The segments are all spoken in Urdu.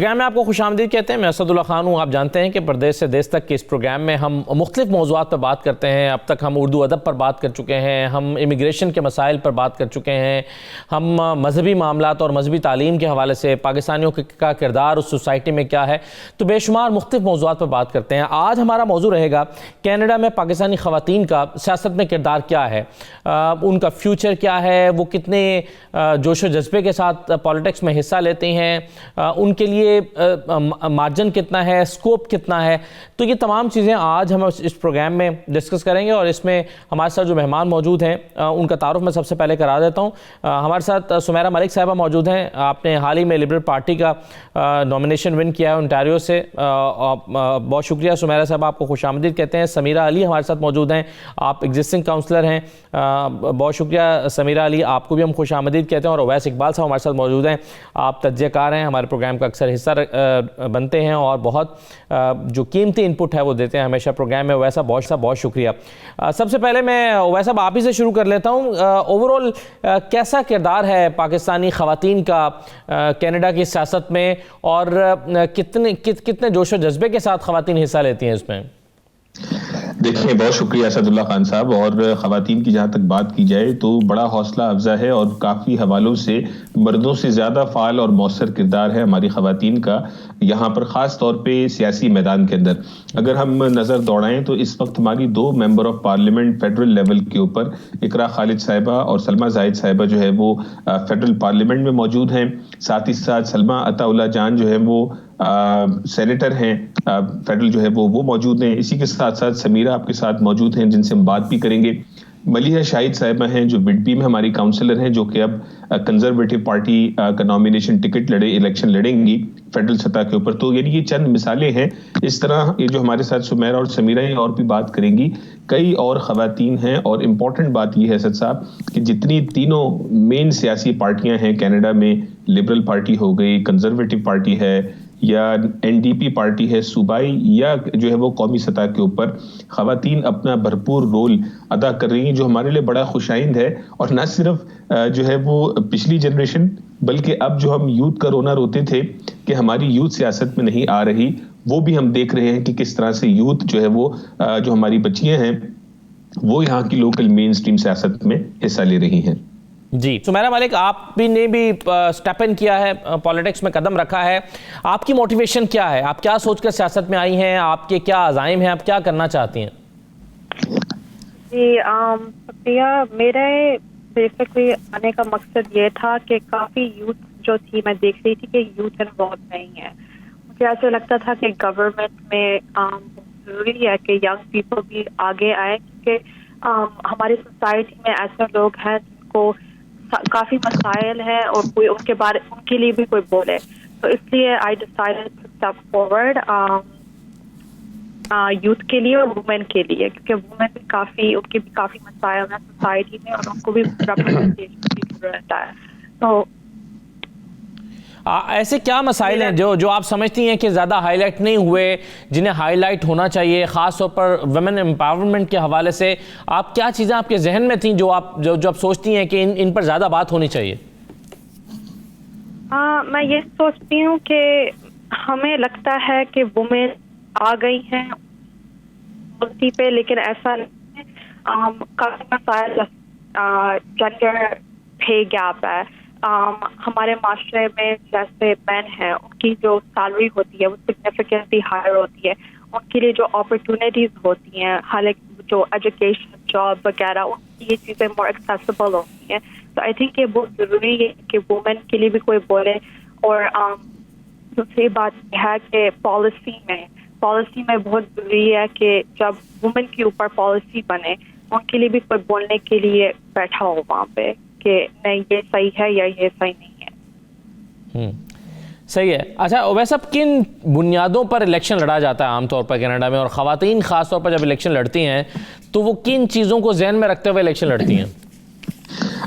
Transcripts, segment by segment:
پروگرام میں آپ کو خوش آمدید کہتے ہیں. میں اسد اللہ خان ہوں. آپ جانتے ہیں کہ پردیس سے دیس تک کے اس پروگرام میں ہم مختلف موضوعات پر بات کرتے ہیں. اب تک ہم اردو ادب پر بات کر چکے ہیں, ہم امیگریشن کے مسائل پر بات کر چکے ہیں, ہم مذہبی معاملات اور مذہبی تعلیم کے حوالے سے پاکستانیوں کا کردار اس سوسائٹی میں کیا ہے, تو بے شمار مختلف موضوعات پر بات کرتے ہیں. آج ہمارا موضوع رہے گا کینیڈا میں پاکستانی خواتین کا سیاست میں کردار کیا ہے, ان کا فیوچر کیا ہے, وہ کتنے جوش و جذبے کے ساتھ پالیٹکس میں حصہ لیتے ہیں, ان کے لیے مارجن کتنا ہے, اسکوپ کتنا ہے. تو یہ تمام چیزیں آج ہم اس پروگرام میں ڈسکس کریں گے. اور اس میں ہمارے ساتھ جو مہمان موجود ہیں ان کا تعارف میں سب سے پہلے کرا دیتا ہوں. ہمارے ساتھ سمیرہ ملک صاحبہ موجود ہیں. آپ نے حال ہی میں لبرل پارٹی کا نومینیشن ون کیا ہے انٹیریو سے. بہت شکریہ سمیرہ صاحب, آپ کو خوش آمدید کہتے ہیں. سمیرہ علی ہمارے ساتھ موجود ہیں, آپ ایگزسٹنگ کاؤنسلر ہیں. بہت شکریہ سمیرہ علی, آپ کو بھی ہم خوش آمدید کہتے ہیں. اور اویس اقبال صاحب ہمارے ساتھ موجود ہیں, آپ تجزیہ کار ہیں, ہمارے پروگرام کا اکثر حصہ بنتے ہیں اور بہت جو قیمتی انپٹ ہے وہ دیتے ہیں ہمیشہ پروگرام میں. اویس صاحب بہت شکریہ. سب سے پہلے میں اویس صاحب آپ ہی سے شروع کر لیتا ہوں. اوورآل کیسا کردار ہے پاکستانی خواتین کا کینیڈا کی سیاست میں, اور کتنے جوش و جذبے کے ساتھ خواتین حصہ لیتی ہیں اس میں؟ دیکھیں, بہت شکریہ اسد اللہ خان صاحب. اور خواتین کی جہاں تک بات کی جائے تو بڑا حوصلہ افزا ہے اور کافی حوالوں سے مردوں سے زیادہ فعال اور مؤثر کردار ہے ہماری خواتین کا یہاں پر, خاص طور پہ سیاسی میدان کے اندر. اگر ہم نظر دوڑائیں تو اس وقت ہماری 2 member of parliament federal level کے اوپر, اقرا خالد صاحبہ اور سلمہ زاہد صاحبہ جو ہے وہ فیڈرل پارلیمنٹ میں موجود ہیں. ساتھ ہی ساتھ سلمہ عطا اللہ جان جو ہے وہ سینیٹر ہیں فیڈرل جو ہے وہ موجود ہیں. اسی کے ساتھ ساتھ سمیرہ آپ کے ساتھ موجود ہیں جن سے ہم بات بھی کریں گے. ملیحہ شاہد صاحبہ ہیں جو وڈبی میں ہماری کاؤنسلر ہیں, جو کہ اب کنزرویٹو پارٹی کا نومینیشن ٹکٹ الیکشن لڑیں گی فیڈرل سطح کے اوپر. تو یعنی یہ چند مثالیں ہیں. اس طرح یہ جو ہمارے ساتھ سمیرہ اور سمیرہ ہیں اور بھی بات کریں گی, کئی اور خواتین ہیں. اور امپورٹنٹ بات یہ ہے اسد صاحب کہ جتنی تینوں مین سیاسی پارٹیاں ہیں کینیڈا میں, لبرل پارٹی ہو گئی, کنزرویٹو پارٹی ہے, یا این ڈی پی پارٹی ہے صوبائی, یا جو ہے وہ قومی سطح کے اوپر, خواتین اپنا بھرپور رول ادا کر رہی ہیں, جو ہمارے لیے بڑا خوش آئند ہے. اور نہ صرف جو ہے وہ پچھلی جنریشن, بلکہ اب جو ہم یوتھ کا رونا روتے تھے کہ ہماری یوتھ سیاست میں نہیں آ رہی, وہ بھی ہم دیکھ رہے ہیں کہ کس طرح سے یوتھ جو ہے وہ جو ہماری بچیاں ہیں وہ یہاں کی لوکل مین سٹریم سیاست میں حصہ لے رہی ہیں. جی سمیرہ ملک, آپ بھی نے بھی سٹیپ ان کیا ہے, پالیٹکس میں قدم رکھا ہے. آپ کی موٹیویشن کیا ہے, آپ کیا سوچ کر سیاست میں آئی ہیں, آپ کے کیا عزائم ہیں, آپ کیا کرنا چاہتی ہیں؟ جی شکریہ. میرے بیسکلی آنے کا مقصد یہ تھا کہ کافی یوتھ جو تھی, میں دیکھ رہی تھی کہ یوتھ انوالو نہیں ہے. مجھے ایسا لگتا تھا کہ گورنمنٹ میں ضروری ہے کہ ینگ پیپل بھی آگے آئے, کیونکہ ہماری سوسائٹی میں ایسے لوگ ہیں جن کو کافی مسائل ہیں اور کوئی ان کے لیے بھی کوئی بولے. تو اس لیے I decided to step forward youth کے لیے اور وومن کے لیے, کیونکہ وومن بھی کافی, ان کے بھی کافی مسائل ہیں سوسائٹی میں اور ان کو بھی ریپرزنٹیشن کی ضرورت ہے. تو ایسے کیا مسائل ہیں جو آپ سمجھتی ہیں کہ زیادہ ہائی لائٹ نہیں ہوئے, جنہیں ہائی لائٹ ہونا چاہیے, خاص طور پر ویمن امپاورمنٹ کے حوالے سے؟ آپ کیا چیزیں آپ کے ذہن میں تھیں جو آپ سوچتی ہیں کہ ان پر زیادہ بات ہونی چاہیے؟ میں یہ سوچتی ہوں کہ ہمیں لگتا ہے کہ وومن آ گئی ہیں کرسی پہ, لیکن ایسا نہیں ہے. کافی مسائل, جینڈر پے گیپ ہے ہمارے معاشرے میں. جیسے مین ہیں, ان کی جو سیلری ہوتی ہے وہ سگنیفیکینٹلی ہائر ہوتی ہے, ان کے لیے جو اپرچونیٹیز ہوتی ہیں, حالانکہ جو ایجوکیشن, جاب وغیرہ, ان کی یہ چیزیں مور ایکسیسیبل ہوتی ہیں. تو آئی تھنک یہ بہت ضروری ہے کہ وومن کے لیے بھی کوئی بولے. اور دوسری بات یہ ہے کہ پالیسی میں بہت ضروری ہے کہ جب وومن کے اوپر پالیسی بنے, ان کے لیے بھی کوئی بولنے کے لیے بیٹھا ہو وہاں پہ کہ نہیں یہ صحیح ہے یا یہ صحیح نہیں ہے. صحیح ہے. اچھا اویس صاحب, کن بنیادوں پر الیکشن لڑا جاتا ہے عام طور پر کینیڈا میں, اور خواتین خاص طور پر جب الیکشن لڑتی ہیں تو وہ کن چیزوں کو ذہن میں رکھتے ہوئے الیکشن لڑتی ہیں؟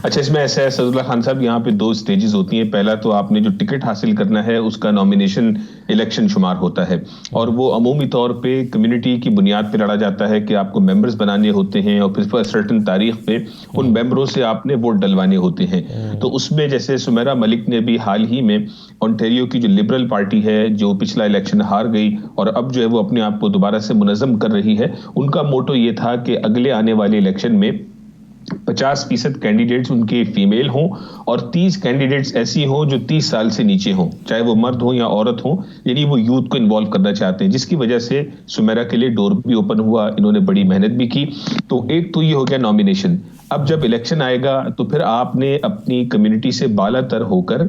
اچھا، اس میں ایسا ہے اسد اللہ خان صاحب، یہاں پہ 2 سٹیجز ہوتی ہیں. پہلا تو آپ نے جو ٹکٹ حاصل کرنا ہے اس کا نامینیشن الیکشن شمار ہوتا ہے، اور وہ عمومی طور پہ کمیونٹی کی بنیاد پہ لڑا جاتا ہے کہ آپ کو ممبرز بنانے ہوتے ہیں، اور پھر سرٹن تاریخ پہ ان ممبروں سے آپ نے ووٹ ڈلوانے ہوتے ہیں. تو اس میں جیسے سمیرا ملک نے بھی حال ہی میں اونٹیریو کی جو لبرل پارٹی ہے، جو پچھلا الیکشن ہار گئی اور اب جو ہے وہ اپنے آپ کو دوبارہ سے منظم کر رہی ہے، ان کا موٹو یہ تھا کہ اگلے آنے والے الیکشن میں 50% کینڈیڈیٹس ان کے فیمیل ہوں اور 30 کینڈیڈیٹس ایسی ہوں جو 30 سال سے نیچے ہوں، چاہے وہ مرد ہوں یا عورت ہوں. یعنی وہ یوتھ کو انوالو کرنا چاہتے ہیں، جس کی وجہ سے سمیرا کے لیے ڈور بھی اوپن ہوا. انہوں نے بڑی محنت بھی کی. تو ایک تو یہ ہو گیا نامینیشن. اب جب الیکشن آئے گا تو پھر آپ نے اپنی کمیونٹی سے بالا تر ہو کر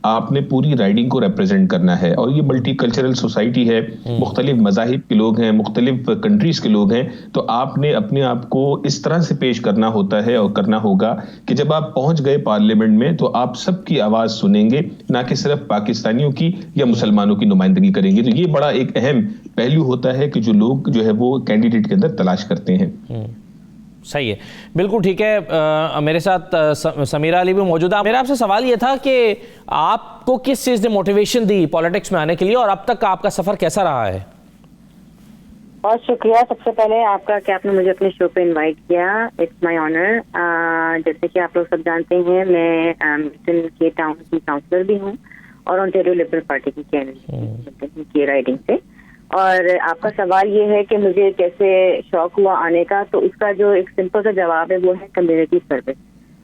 آپ نے پوری رائڈنگ کو ریپرزینٹ کرنا ہے. اور یہ ملٹی کلچرل سوسائٹی ہے، مختلف مذاہب کے لوگ ہیں، مختلف کنٹریز کے لوگ ہیں. تو آپ نے اپنے آپ کو اس طرح سے پیش کرنا ہوتا ہے اور کرنا ہوگا کہ جب آپ پہنچ گئے پارلیمنٹ میں تو آپ سب کی آواز سنیں گے، نہ کہ صرف پاکستانیوں کی یا مسلمانوں کی نمائندگی کریں گے. تو یہ بڑا ایک اہم پہلو ہوتا ہے کہ جو لوگ جو ہے وہ کینڈیڈیٹ کے اندر تلاش کرتے ہیں. صحیح ہے، بالکل ٹھیک ہے. میرے ساتھ سمیرہ علی بھی موجود ہے. میرا آپ سے سوال یہ تھا کہ آپ کو کس چیز نے موٹیویشن دی پالیٹکس میں آنے کے لیے، اور اب تک آپ کا سفر کیسا رہا ہے؟ بہت شکریہ سب سے پہلے آپ کا کہ آپ نے مجھے اپنے شو پہ انوائٹ کیا. It's my honour. جیسے کہ آپ لوگ سب جانتے ہیں میں ملٹن کے ٹاؤن کی کاؤنسلر بھی ہوں اور اونٹیریو لبرل پارٹی کی کینڈیڈیٹ کی رائڈنگ سے. اور آپ کا سوال یہ ہے کہ مجھے کیسے شوق ہوا آنے کا، تو اس کا جو ایک سمپل سا جواب ہے وہ ہے کمیونٹی سروس.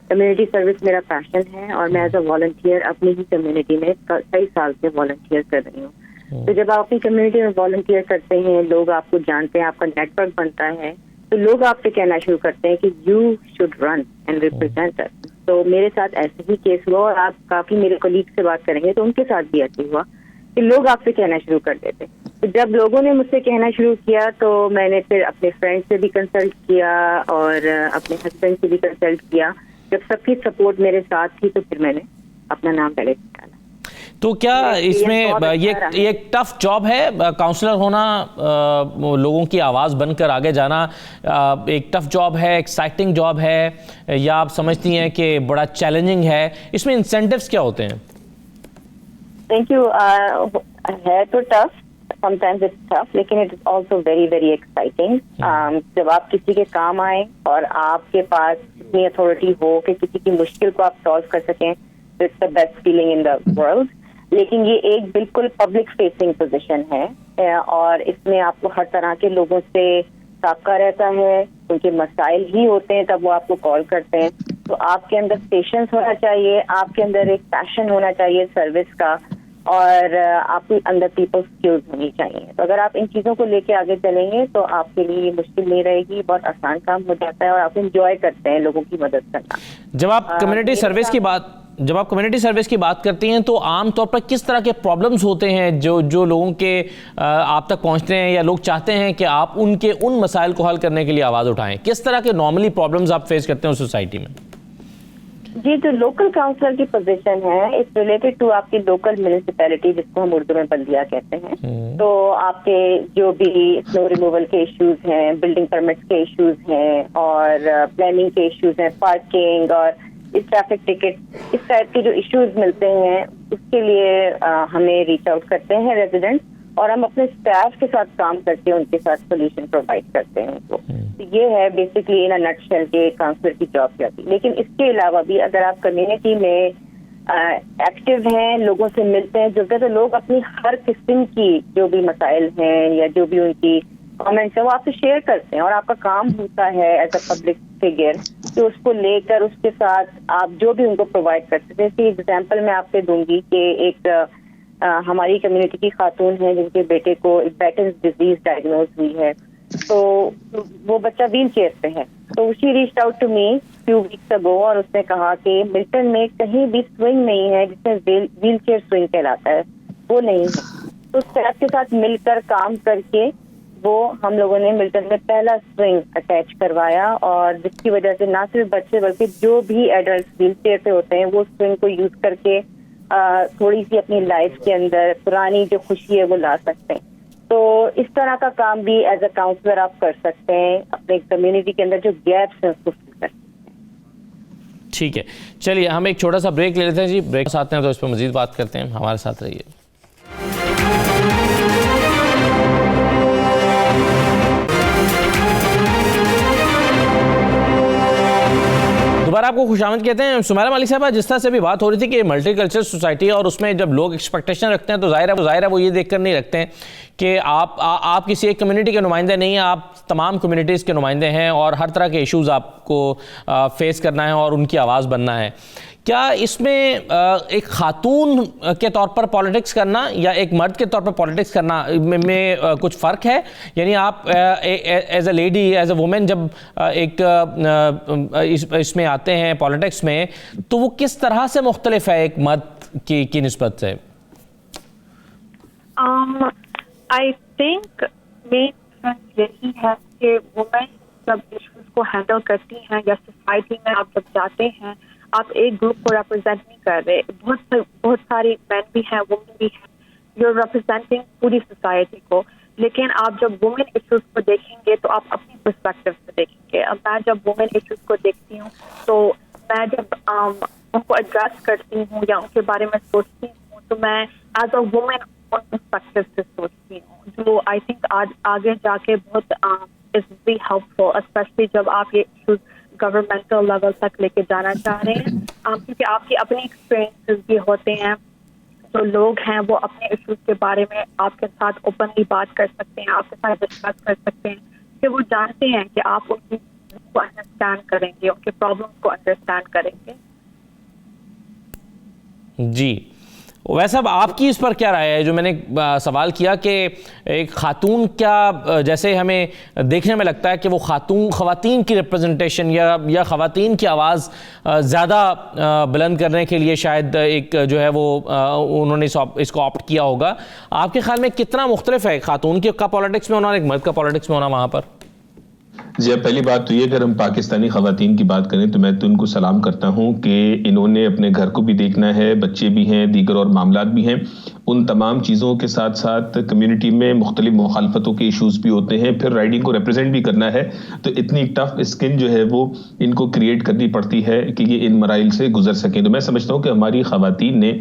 کمیونٹی سروس میرا پیشن ہے اور میں ایز اے والنٹیئر اپنی ہی کمیونٹی میں کئی سال سے والنٹیئر کر رہی ہوں. تو جب آپ اپنی کمیونٹی میں والنٹیئر کرتے ہیں، لوگ آپ کو جانتے ہیں، آپ کا نیٹ ورک بنتا ہے، تو لوگ آپ سے کہنا شروع کرتے ہیں کہ you should run and represent us. تو میرے ساتھ ایسے ہی کیس ہوا، اور آپ کافی میرے کولیگ سے بات کریں گے تو ان کے ساتھ بھی ایسے ہوا کہ لوگ آپ سے کہنا شروع کر دیتے. تو جب لوگوں نے مجھ سے کہنا شروع کیا تو میں نے پھر اپنے فرینڈ سے بھی کنسلٹ کیا اور اپنے ہسبینڈ سے بھی کنسلٹ کیا. جب سب کی سپورٹ میرے ساتھ تھی تو پھر میں نے اپنا نام پہلے نکالا. تو کیا اس میں یہ ایک ٹف جاب ہے کاؤنسلر ہونا، لوگوں کی آواز بن کر آگے جانا ایک ٹف جاب ہے، ایکسائٹنگ جاب ہے، یا آپ سمجھتی ہیں کہ بڑا چیلنجنگ ہے؟ اس میں انسینٹیوز کیا ہوتے ہیں؟ Thank you. ہے تو tough, sometimes it's tough, لیکن it is also very very exciting. جب آپ کسی کے کام آئیں اور آپ کے پاس اتنی اتھارٹی ہو کہ کسی کی مشکل کو آپ سالو کر سکیں، it's the best feeling in the world. لیکن یہ ایک بالکل پبلک فیسنگ پوزیشن ہے اور اس میں آپ کو ہر طرح کے لوگوں سے سابقہ رہتا ہے. ان کے مسائل ہی ہوتے ہیں تب وہ آپ کو کال کرتے ہیں. تو آپ کے اندر پیشنس ہونا چاہیے، آپ کے اندر ایک پیشن ہونا چاہیے سروس کا، اور آپ کے اندر پیپل اسکلز ہونی چاہیے. تو اگر آپ ان چیزوں کو لے کے آگے چلیں گے تو آپ کے لیے یہ مشکل نہیں رہے گی، بہت آسان کام ہو جاتا ہے اور آپ انجوائے کرتے ہیں لوگوں کی مدد کرنا. جب آپ کمیونٹی سروس کی بات کرتی ہیں تو عام طور پر کس طرح کے پرابلمز ہوتے ہیں جو لوگوں کے آپ تک پہنچتے ہیں، یا لوگ چاہتے ہیں کہ آپ ان مسائل کو حل کرنے کے لیے آواز اٹھائیں؟ کس طرح کے نارملی پرابلمز آپ فیس کرتے ہیں سوسائٹی میں؟ جی، جو لوکل کاؤنسلر کی پوزیشن ہے اٹس ریلیٹڈ ٹو آپ کی لوکل میونسپیلٹی، جس کو ہم اردو میں بلدیہ کہتے ہیں. تو آپ کے جو بھی سنو ریموول کے ایشوز ہیں، بلڈنگ پرمٹس کے ایشوز ہیں، اور پلاننگ کے ایشوز ہیں، پارکنگ اور ٹریفک ٹکٹ، اس ٹائپ کے جو ایشوز ملتے ہیں اس کے لیے ہمیں ریچ آؤٹ کرتے ہیں ریزیڈنٹ، اور ہم اپنے اسٹاف کے ساتھ کام کر کے ان کے ساتھ سولوشن پرووائڈ کرتے ہیں. تو یہ ہے بیسکلی ان نٹ شیل کے کاؤنسلر کی جاب کیا تھی. لیکن اس کے علاوہ بھی اگر آپ کمیونٹی میں ایکٹیو ہیں، لوگوں سے ملتے ہیں، جلتے، تو لوگ اپنی ہر قسم کی جو بھی مسائل ہیں یا جو بھی ان کی کامنٹس ہیں وہ آپ سے شیئر کرتے ہیں، اور آپ کا کام ہوتا ہے ایز اے پبلک فگر کہ اس کو لے کر اس کے ساتھ آپ جو بھی ان کو پرووائڈ کرتے ہیں. جیسے ایگزامپل میں آپ سے دوں گی کہ ایک ہماری کمیونٹی کی خاتون ہیں جن کے بیٹے کو ایک بیٹنز ڈیزیز ڈائگنوز ہوئی ہے. تو وہ بچہ ویل چیئر پہ ہے. تو she reached out to me few weeks ago, اور اس نے کہا کہ ملٹن میں کہیں بھی سوئنگ نہیں ہے جس میں ویل چیئر سوئنگ کہلاتا ہے، وہ نہیں ہے. تو اسٹاف کے ساتھ مل کر کام کر کے وہ ہم لوگوں نے ملٹن میں پہلا سوئنگ اٹیچ کروایا، اور جس کی وجہ سے نہ صرف بچے بلکہ جو بھی ایڈلٹ ویل چیئر پہ ہوتے ہیں وہ سوئنگ کو یوز کر کے تھوڑی سی اپنی لائف کے اندر پرانی جو خوشی ہے وہ لا سکتے ہیں. تو اس طرح کا کام بھی ایز اے کاؤنسلر آپ کر سکتے ہیں، اپنے کمیونٹی کے اندر جو گیپس ہیں اس کو فل کر سکتے ہیں. ٹھیک ہے، چلیے ہم ایک چھوٹا سا بریک لے لیتے ہیں جی، بریک سے آتے ہیں تو اس پہ مزید بات کرتے ہیں، ہمارے ساتھ رہیے۔ دوبارہ آپ کو خوش آمد کہتے ہیں۔ سمیرہ مالک صاحبہ، جس طرح سے بھی بات ہو رہی تھی کہ ملٹی کلچرل سوسائٹی ہے اور اس میں جب لوگ ایکسپیکٹیشن رکھتے ہیں تو ظاہر ہے وہ یہ دیکھ کر نہیں رکھتے ہیں کہ آپ کسی ایک کمیونٹی کے نمائندے نہیں ہیں، آپ تمام کمیونٹیز کے نمائندے ہیں اور ہر طرح کے ایشوز آپ کو فیس کرنا ہے اور ان کی آواز بننا ہے۔ کیا اس میں ایک خاتون کے طور پر پالیٹکس کرنا یا ایک مرد کے طور پر پالیٹکس کرنا میں کچھ فرق ہے؟ یعنی آپ as a lady, as a woman جب ایک اس میں آتے ہیں پالیٹکس میں، تو وہ کس طرح سے مختلف ہے ایک مرد کی نسبت سے؟ آئی تھنک مین ڈفرنس یہی ہے کہ وومن جب ایشوز کو ہینڈل کرتی ہیں یا سوسائٹی میں آپ جب جاتے ہیں، آپ ایک گروپ کو ریپرزینٹ نہیں کر رہے، بہت ساری مین بھی ہیں، وومن بھی ہیں، یو ریپرزینٹنگ پوری سوسائٹی کو، لیکن آپ جب وومن ایشوز کو دیکھیں گے تو آپ اپنی پرسپیکٹو سے دیکھیں گے۔ اب میں جب وومن ایشوز کو دیکھتی ہوں تو میں جب ان کو ایڈریس کرتی ہوں یا ان کے بارے میں سوچتی ہوں تو میں as a woman in perspective سے سوچتی ہوں، جو آئی تھنک آگے جا کے بہت is very helpful, especially جب آپ یہ ایشوز گورنمنٹل لیول تک لے کے جانا چاہ رہے ہیں، کیونکہ آپ کی اپنی ایکسپیرینسز بھی ہوتے ہیں، جو لوگ ہیں وہ اپنے ایشوز کے بارے میں آپ کے ساتھ اوپنلی بات کر سکتے ہیں، آپ کے ساتھ ڈسکس کر سکتے ہیں، کہ وہ جانتے ہیں کہ آپ ان کی کو انڈرسٹینڈ کریں گے، ان کے پرابلمس کو انڈرسٹینڈ کریں گے۔ جی، ویسے اب آپ کی اس پر کیا رائے ہے؟ جو میں نے سوال کیا کہ ایک خاتون کیا، جیسے ہمیں دیکھنے میں لگتا ہے کہ وہ خواتین کی ریپرزنٹیشن یا خواتین کی آواز زیادہ بلند کرنے کے لیے شاید ایک جو ہے وہ انہوں نے اس کو آپٹ کیا ہوگا۔ آپ کے خیال میں کتنا مختلف ہے خاتون کا پالیٹکس میں ہونا اور ایک مرد کا پالیٹکس میں ہونا وہاں پر؟ جی، پہلی بات تو یہ، اگر ہم پاکستانی خواتین کی بات کریں تو میں تو ان کو سلام کرتا ہوں کہ انہوں نے اپنے گھر کو بھی دیکھنا ہے، بچے بھی ہیں، دیگر اور معاملات بھی ہیں، ان تمام چیزوں کے ساتھ ساتھ کمیونٹی میں مختلف مخالفتوں کے ایشوز بھی ہوتے ہیں، پھر رائڈنگ کو ریپرزینٹ بھی کرنا ہے، تو اتنی ٹف اسکن جو ہے وہ ان کو کریٹ کرنی پڑتی ہے کہ یہ ان مراحل سے گزر سکیں۔ تو میں سمجھتا ہوں کہ ہماری خواتین نے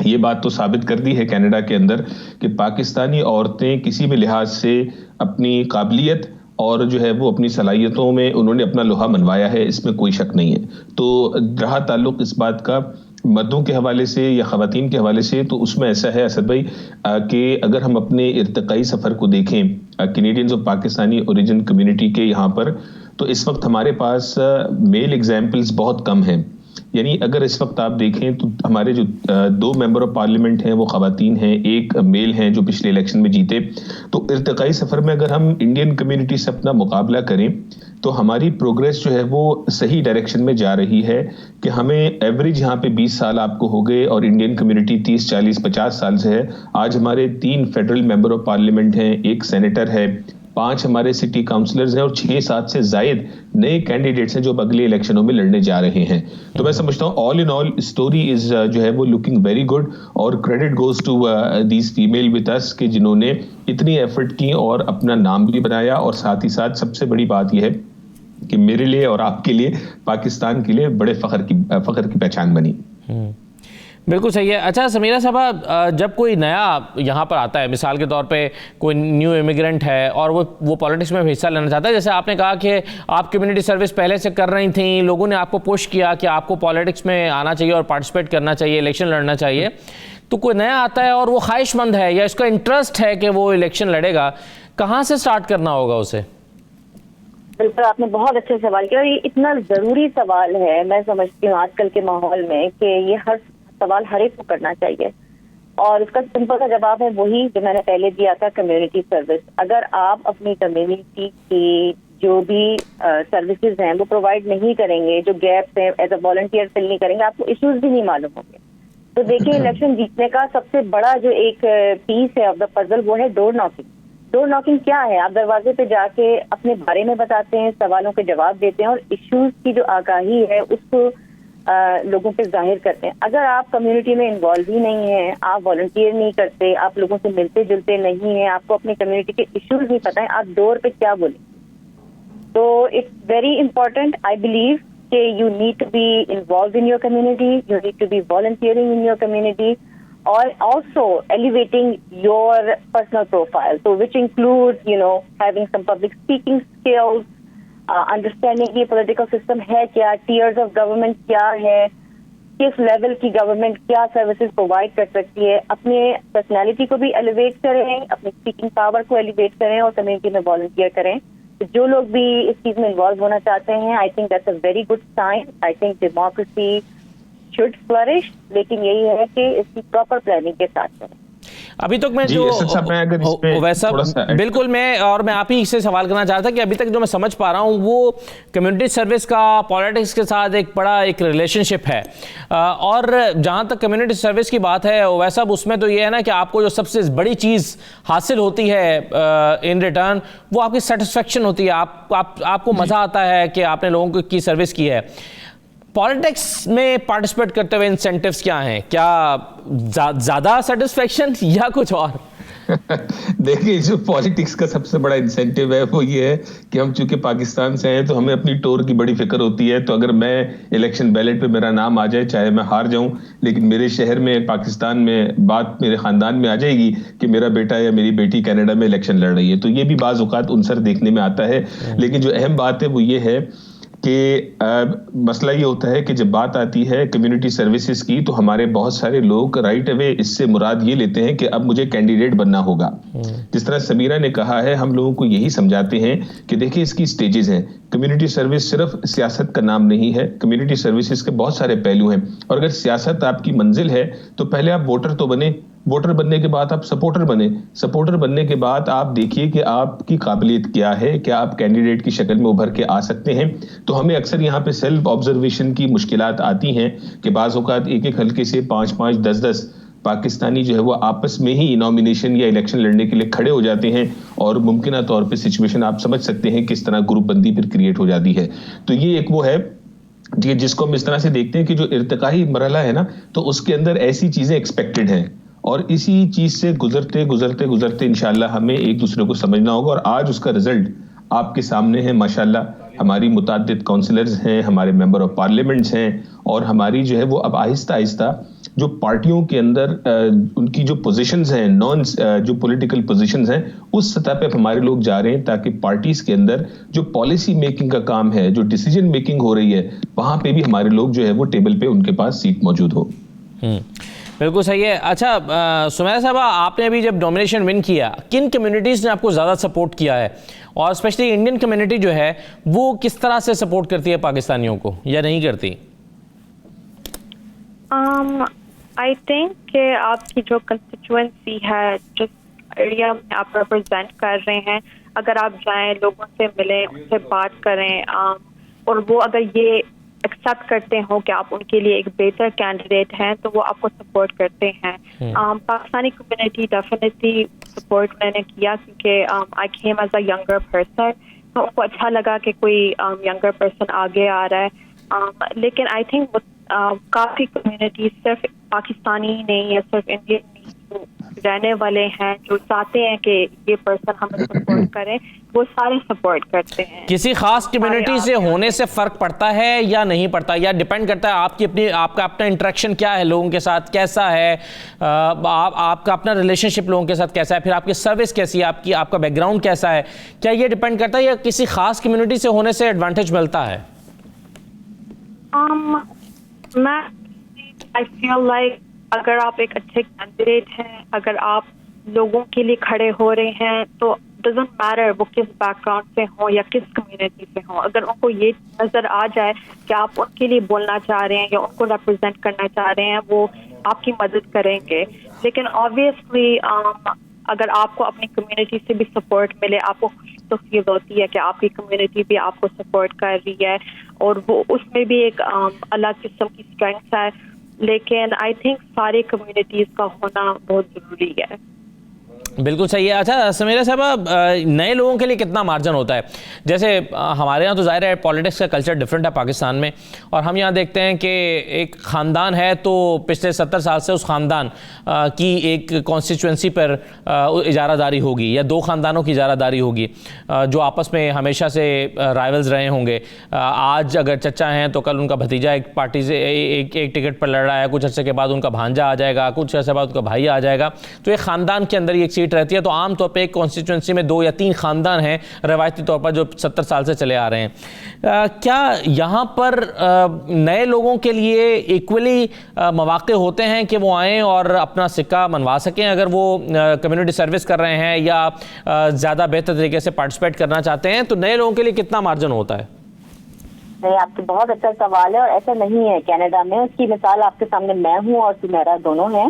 یہ بات تو ثابت کر دی ہے کینیڈا کے اندر کہ پاکستانی عورتیں کسی بھی لحاظ سے اپنی قابلیت اور جو ہے وہ اپنی صلاحیتوں میں انہوں نے اپنا لوہا منوایا ہے، اس میں کوئی شک نہیں ہے۔ تو رہا تعلق اس بات کا مردوں کے حوالے سے یا خواتین کے حوالے سے، تو اس میں ایسا ہے اسد بھائی کہ اگر ہم اپنے ارتقائی سفر کو دیکھیں کینیڈینز اور پاکستانی اوریجن کمیونٹی کے یہاں پر، تو اس وقت ہمارے پاس میل ایگزامپلز بہت کم ہیں۔ یعنی اگر اس وقت آپ دیکھیں تو ہمارے جو 2 ممبر آف پارلیمنٹ ہیں وہ خواتین ہیں، ایک میل ہیں جو پچھلے الیکشن میں جیتے۔ تو ارتقائی سفر میں اگر ہم انڈین کمیونٹی سے اپنا مقابلہ کریں تو ہماری پروگریس جو ہے وہ صحیح ڈائریکشن میں جا رہی ہے کہ ہمیں ایوریج یہاں پہ 20 سال آپ کو ہو گئے اور انڈین کمیونٹی 30 40 50 سال سے ہے۔ آج ہمارے 3 فیڈرل ممبر آف پارلیمنٹ ہیں، 1 سینیٹر ہے، 5 ہمارے سٹی کاؤنسلرز ہیں اور 6-7 سے زائد نئے کینڈیڈیٹس ہیں جو اب اگلے الیکشنوں میں لڑنے جا رہے ہیں۔ تو میں سمجھتا ہوں آل ان آل اسٹوری از جو ہے وہ لکنگ ویری گڈ، اور credit goes to these female with us کہ جنہوں نے اتنی ایفرٹ کی اور اپنا نام بھی بنایا، اور ساتھ ہی ساتھ سب سے بڑی بات یہ ہے کہ میرے لیے اور آپ کے لیے، پاکستان کے لیے بڑے فخر کی پہچان بنی۔ بالکل صحیح ہے۔ اچھا سمیرہ صاحبہ، جب کوئی نیا یہاں پر آتا ہے، مثال کے طور پہ کوئی نیو امیگرینٹ ہے اور وہ پالیٹکس میں حصہ لینا چاہتا ہے، جیسے آپ نے کہا کہ آپ کمیونٹی سروس پہلے سے کر رہی تھیں، لوگوں نے آپ کو پش کیا کہ آپ کو پالیٹکس میں آنا چاہیے اور پارٹیسپیٹ کرنا چاہیے، الیکشن لڑنا چاہیے، تو کوئی نیا آتا ہے اور وہ خواہش مند ہے یا اس کا انٹرسٹ ہے کہ وہ الیکشن لڑے گا، کہاں سے سٹارٹ کرنا ہوگا اسے؟ بالکل، آپ نے بہت اچھے سوال کیا، اور یہ اتنا ضروری سوال ہے، میں سمجھتی ہوں آج کل کے ماحول میں کہ یہ ہر سوال ہر ایک کو کرنا چاہیے، اور اس کا سمپل سا جواب ہے وہی جو میں نے پہلے دیا تھا، کمیونٹی سروس۔ اگر آپ اپنی کمیونٹی کی جو بھی سروسز ہیں وہ پرووائڈ نہیں کریں گے، جو گیپس ہیں ایز اے والنٹیئر فل نہیں کریں گے، آپ کو ایشوز بھی نہیں معلوم ہوں گے۔ تو دیکھیں، الیکشن جیتنے کا سب سے بڑا جو ایک پیس ہے آف دا پزل وہ ہے ڈور ناکنگ۔ ڈور ناکنگ کیا ہے؟ آپ دروازے پہ جا کے اپنے بارے میں بتاتے ہیں، سوالوں کے جواب دیتے ہیں اور ایشوز کی جو آگاہی ہے اس کو لوگوں پہ ظاہر کرتے ہیں۔ اگر آپ کمیونٹی میں انوالو ہی نہیں ہیں، آپ والنٹیئر نہیں کرتے، آپ لوگوں سے ملتے جلتے نہیں ہیں، آپ کو اپنی کمیونٹی کے ایشوز نہیں پتہ ہیں، آپ ڈور پہ کیا بولیں؟ تو it's very important, I believe کہ you need to be involved in your community, you need to be volunteering in your community, or also elevating your personal profile, so which includes, you know, having some public speaking skills, understanding کہ political system ہے کیا, tiers of government کیا ہے, کس لیول کی گورنمنٹ کیا سروسز پرووائڈ کر سکتی ہے, اپنے پرسنالٹی کو بھی ایلیویٹ کریں, اپنی اسپیکنگ پاور کو ایلیویٹ کریں اور کمیونٹی میں والنٹیئر کریں. جو لوگ بھی اس چیز میں انوالو ہونا چاہتے ہیں, I think that's a very good sign. I think democracy should flourish, لیکن یہی ہے کہ اس کی پراپر پلاننگ کے ساتھ کریں. ابھی تک میں جو ویسا بالکل میں آپ ہی سے سوال کرنا چاہتا کہ ابھی تک جو میں سمجھ پا رہا ہوں وہ کمیونٹی سروس کا پالیٹکس کے ساتھ ایک بڑا ایک ریلیشن شپ ہے, اور جہاں تک کمیونٹی سروس کی بات ہے ویسا اس میں تو یہ ہے نا کہ آپ کو جو سب سے بڑی چیز حاصل ہوتی ہے ان ریٹرن وہ آپ کی سیٹسفیکشن ہوتی ہے, آپ کو مزہ آتا ہے کہ آپ نے لوگوں کی سروس کی ہے. پالیٹکس میں پارٹیسپیٹ کرتے ہوئے انسینٹیوز کیا ہیں, کیا زیادہ سیٹسفیکشن یا کچھ اور؟ دیکھیے جو پالیٹکس کا سب سے بڑا انسینٹیو ہے وہ یہ ہے کہ ہم چونکہ پاکستان سے ہیں تو ہمیں اپنی ٹور کی بڑی فکر ہوتی ہے. تو اگر میں الیکشن بیلٹ پہ میرا نام آ جائے, چاہے میں ہار جاؤں, لیکن میرے شہر میں پاکستان میں بات میرے خاندان میں آ جائے گی کہ میرا بیٹا یا میری بیٹی کینیڈا میں الیکشن لڑ رہی ہے, تو یہ بھی بعض اوقات عنصر دیکھنے میں آتا ہے. لیکن جو اہم بات ہے وہ یہ ہے کہ مسئلہ یہ ہوتا ہے کہ جب بات آتی ہے کمیونٹی سروسز کی تو ہمارے بہت سارے لوگ رائٹ اوے اس سے مراد یہ لیتے ہیں کہ اب مجھے کینڈیڈیٹ بننا ہوگا. جس طرح سمیرہ نے کہا ہے, ہم لوگوں کو یہی سمجھاتے ہیں کہ دیکھیں اس کی سٹیجز ہیں. کمیونٹی سروس صرف سیاست کا نام نہیں ہے, کمیونٹی سروسز کے بہت سارے پہلو ہیں, اور اگر سیاست آپ کی منزل ہے تو پہلے آپ ووٹر تو بنے, ووٹر بننے کے بعد آپ سپورٹر بنے, سپورٹر بننے کے بعد آپ دیکھیے کہ آپ کی قابلیت کیا ہے, کیا آپ کینڈیڈیٹ کی شکل میں ابھر کے آ سکتے ہیں. تو ہمیں اکثر یہاں پہ سیلف آبزرویشن کی مشکلات آتی ہیں کہ بعض اوقات ایک حلقے سے 5-5, 10-10 پاکستانی جو ہے وہ آپس میں ہی نامینیشن یا الیکشن لڑنے کے لیے کھڑے ہو جاتے ہیں, اور ممکنہ طور پہ سچویشن آپ سمجھ سکتے ہیں کس طرح گروپ بندی پھر کریٹ ہو جاتی ہے. تو یہ ایک وہ ہے جس کو ہم اس طرح سے دیکھتے ہیں کہ جو ارتقائی مرحلہ ہے نا, تو اس کے اندر ایسی چیزیں ایکسپیکٹڈ ہیں, اور اسی چیز سے گزرتے انشاءاللہ ہمیں ایک دوسرے کو سمجھنا ہوگا. اور آج اس کا رزلٹ آپ کے سامنے ہے ماشاءاللہ. ہماری متعدد کونسلرز ہیں, ہمارے ممبر آف پارلیمنٹس ہیں, اور ہماری جو ہے وہ اب آہستہ آہستہ جو پارٹیوں کے اندر ان کی جو پوزیشنز ہیں, جو پولیٹیکل پوزیشنز ہیں, اس سطح پہ ہمارے لوگ جا رہے ہیں تاکہ پارٹیز کے اندر جو پالیسی میکنگ کا کام ہے, جو ڈیسیجن میکنگ ہو رہی ہے, وہاں پہ بھی ہمارے لوگ جو ہے وہ ٹیبل پہ ان کے پاس سیٹ موجود ہو. بالکل صحیح ہے. اچھا سمیرہ صاحبہ, آپ نے ابھی جب ڈومینیشن ون کیا, کن کمیونٹیز نے آپ کو زیادہ سپورٹ کیا ہے, اور اسپیشلی انڈین کمیونٹی جو ہے وہ کس طرح سے سپورٹ کرتی ہے پاکستانیوں کو یا نہیں کرتی؟ آئی تھنک کہ آپ کی جو کنسٹیچوئنسی ہے, جس ایریا میں آپ ریپرزینٹ کر رہے ہیں, اگر آپ جائیں, لوگوں سے ملیں, ان سے بات کریں, اور وہ اگر یہ ایکسیپٹ کرتے ہوں کہ آپ ان کے لیے ایک بہتر کینڈیڈیٹ ہیں, تو وہ آپ کو سپورٹ کرتے ہیں. پاکستانی کمیونٹی ڈیفینیٹلی سپورٹ میں نے کیا, کیونکہ I came as a younger person, تو ان کو اچھا لگا کہ کوئی ینگر پرسن آگے آ رہا ہے. لیکن آئی تھنک کافی کمیونٹی صرف پاکستانی نہیں ہے, صرف انڈین رہنے والے ہیں جو چاہتے ہیں کہ یہ پرسن ہمیں سپورٹ کرے, وہ سارے سپورٹ کرتے ہیں. کسی خاص کمیونٹی سے ہونے سے فرق پڑتا ہے یا نہیں پڑتا, یا ڈیپینڈ کرتا ہے آپ کا اپنا انٹریکشن کیا ہے لوگوں کے ساتھ, کیسا ہے آپ کا اپنا ریلیشن شپ لوگوں کے ساتھ کیسا ہے, پھر آپ کی سروس کیسی ہے, آپ کا بیک گراؤنڈ کیسا ہے, کیا یہ ڈیپینڈ کرتا ہے یا کسی خاص کمیونٹی سے ہونے سے ایڈوانٹیج ملتا ہے؟ I feel like اگر آپ ایک اچھے کینڈیڈیٹ ہیں, اگر آپ لوگوں کے لیے کھڑے ہو رہے ہیں, تو ڈزنٹ میٹر وہ کس بیک گراؤنڈ سے ہوں یا کس کمیونٹی سے ہوں, اگر ان کو یہ نظر آ جائے کہ آپ ان کے لیے بولنا چاہ رہے ہیں یا ان کو ریپرزینٹ کرنا چاہ رہے ہیں, وہ آپ کی مدد کریں گے. لیکن آبویسلی اگر آپ کو اپنی کمیونٹی سے بھی سپورٹ ملے, آپ کو خوشی تو فیل ہوتی ہے کہ آپ کی کمیونٹی بھی آپ کو سپورٹ کر رہی ہے, اور وہ اس میں بھی ایک الگ قسم کی اسٹرینگتھ ہے. لیکن آئی تھنک سارے کمیونٹیز کا ہونا بہت ضروری ہے. بالکل صحیح ہے. اچھا سمیرہ صاحبہ, نئے لوگوں کے لیے کتنا مارجن ہوتا ہے؟ جیسے ہمارے یہاں تو ظاہر ہے پالیٹکس کا کلچر ڈیفرنٹ ہے پاکستان میں, اور ہم یہاں دیکھتے ہیں کہ ایک خاندان ہے تو پچھلے 70 سال سے اس خاندان کی ایک کانسٹیچوئنسی پر اجارہ داری ہوگی, یا 2 خاندانوں کی اجارہ داری ہوگی جو آپس میں ہمیشہ سے رائیولز رہے ہوں گے. آج اگر چچا ہیں تو کل ان کا بھتیجا ایک پارٹی سے ایک ٹکٹ پر لڑ رہا ہے, کچھ عرصے کے بعد ان کا بھانجا آ جائے گا, کچھ عرصے بعد ان کا بھائی آ جائے گا. تو ایک خاندان کے اندر ایک سیٹ رہتی ہے. تو عام طور پہ ایک کانسٹیچوئنسی میں 2 یا 3 خاندان ہیں روایتی طور پر جو 70 سال سے چلے آ رہے ہیں. کیا یہاں پر نئے لوگوں کے لیے ایکولی مواقع ہوتے ہیں کہ وہ آئیں اور اپنا سکہ منوا سکیں اگر وہ کمیونٹی سروس کر رہے ہیں یا زیادہ بہتر طریقے سے پارٹیسپیٹ کرنا چاہتے ہیں؟ تو نئے لوگوں کے لیے کتنا مارجن ہوتا ہے؟ نہیں, آپ کا بہت اچھا سوال ہے, اور ایسا نہیں ہے کینیڈا میں. اس کی مثال آپ کے سامنے میں ہوں اور سمیرہ دونوں ہیں.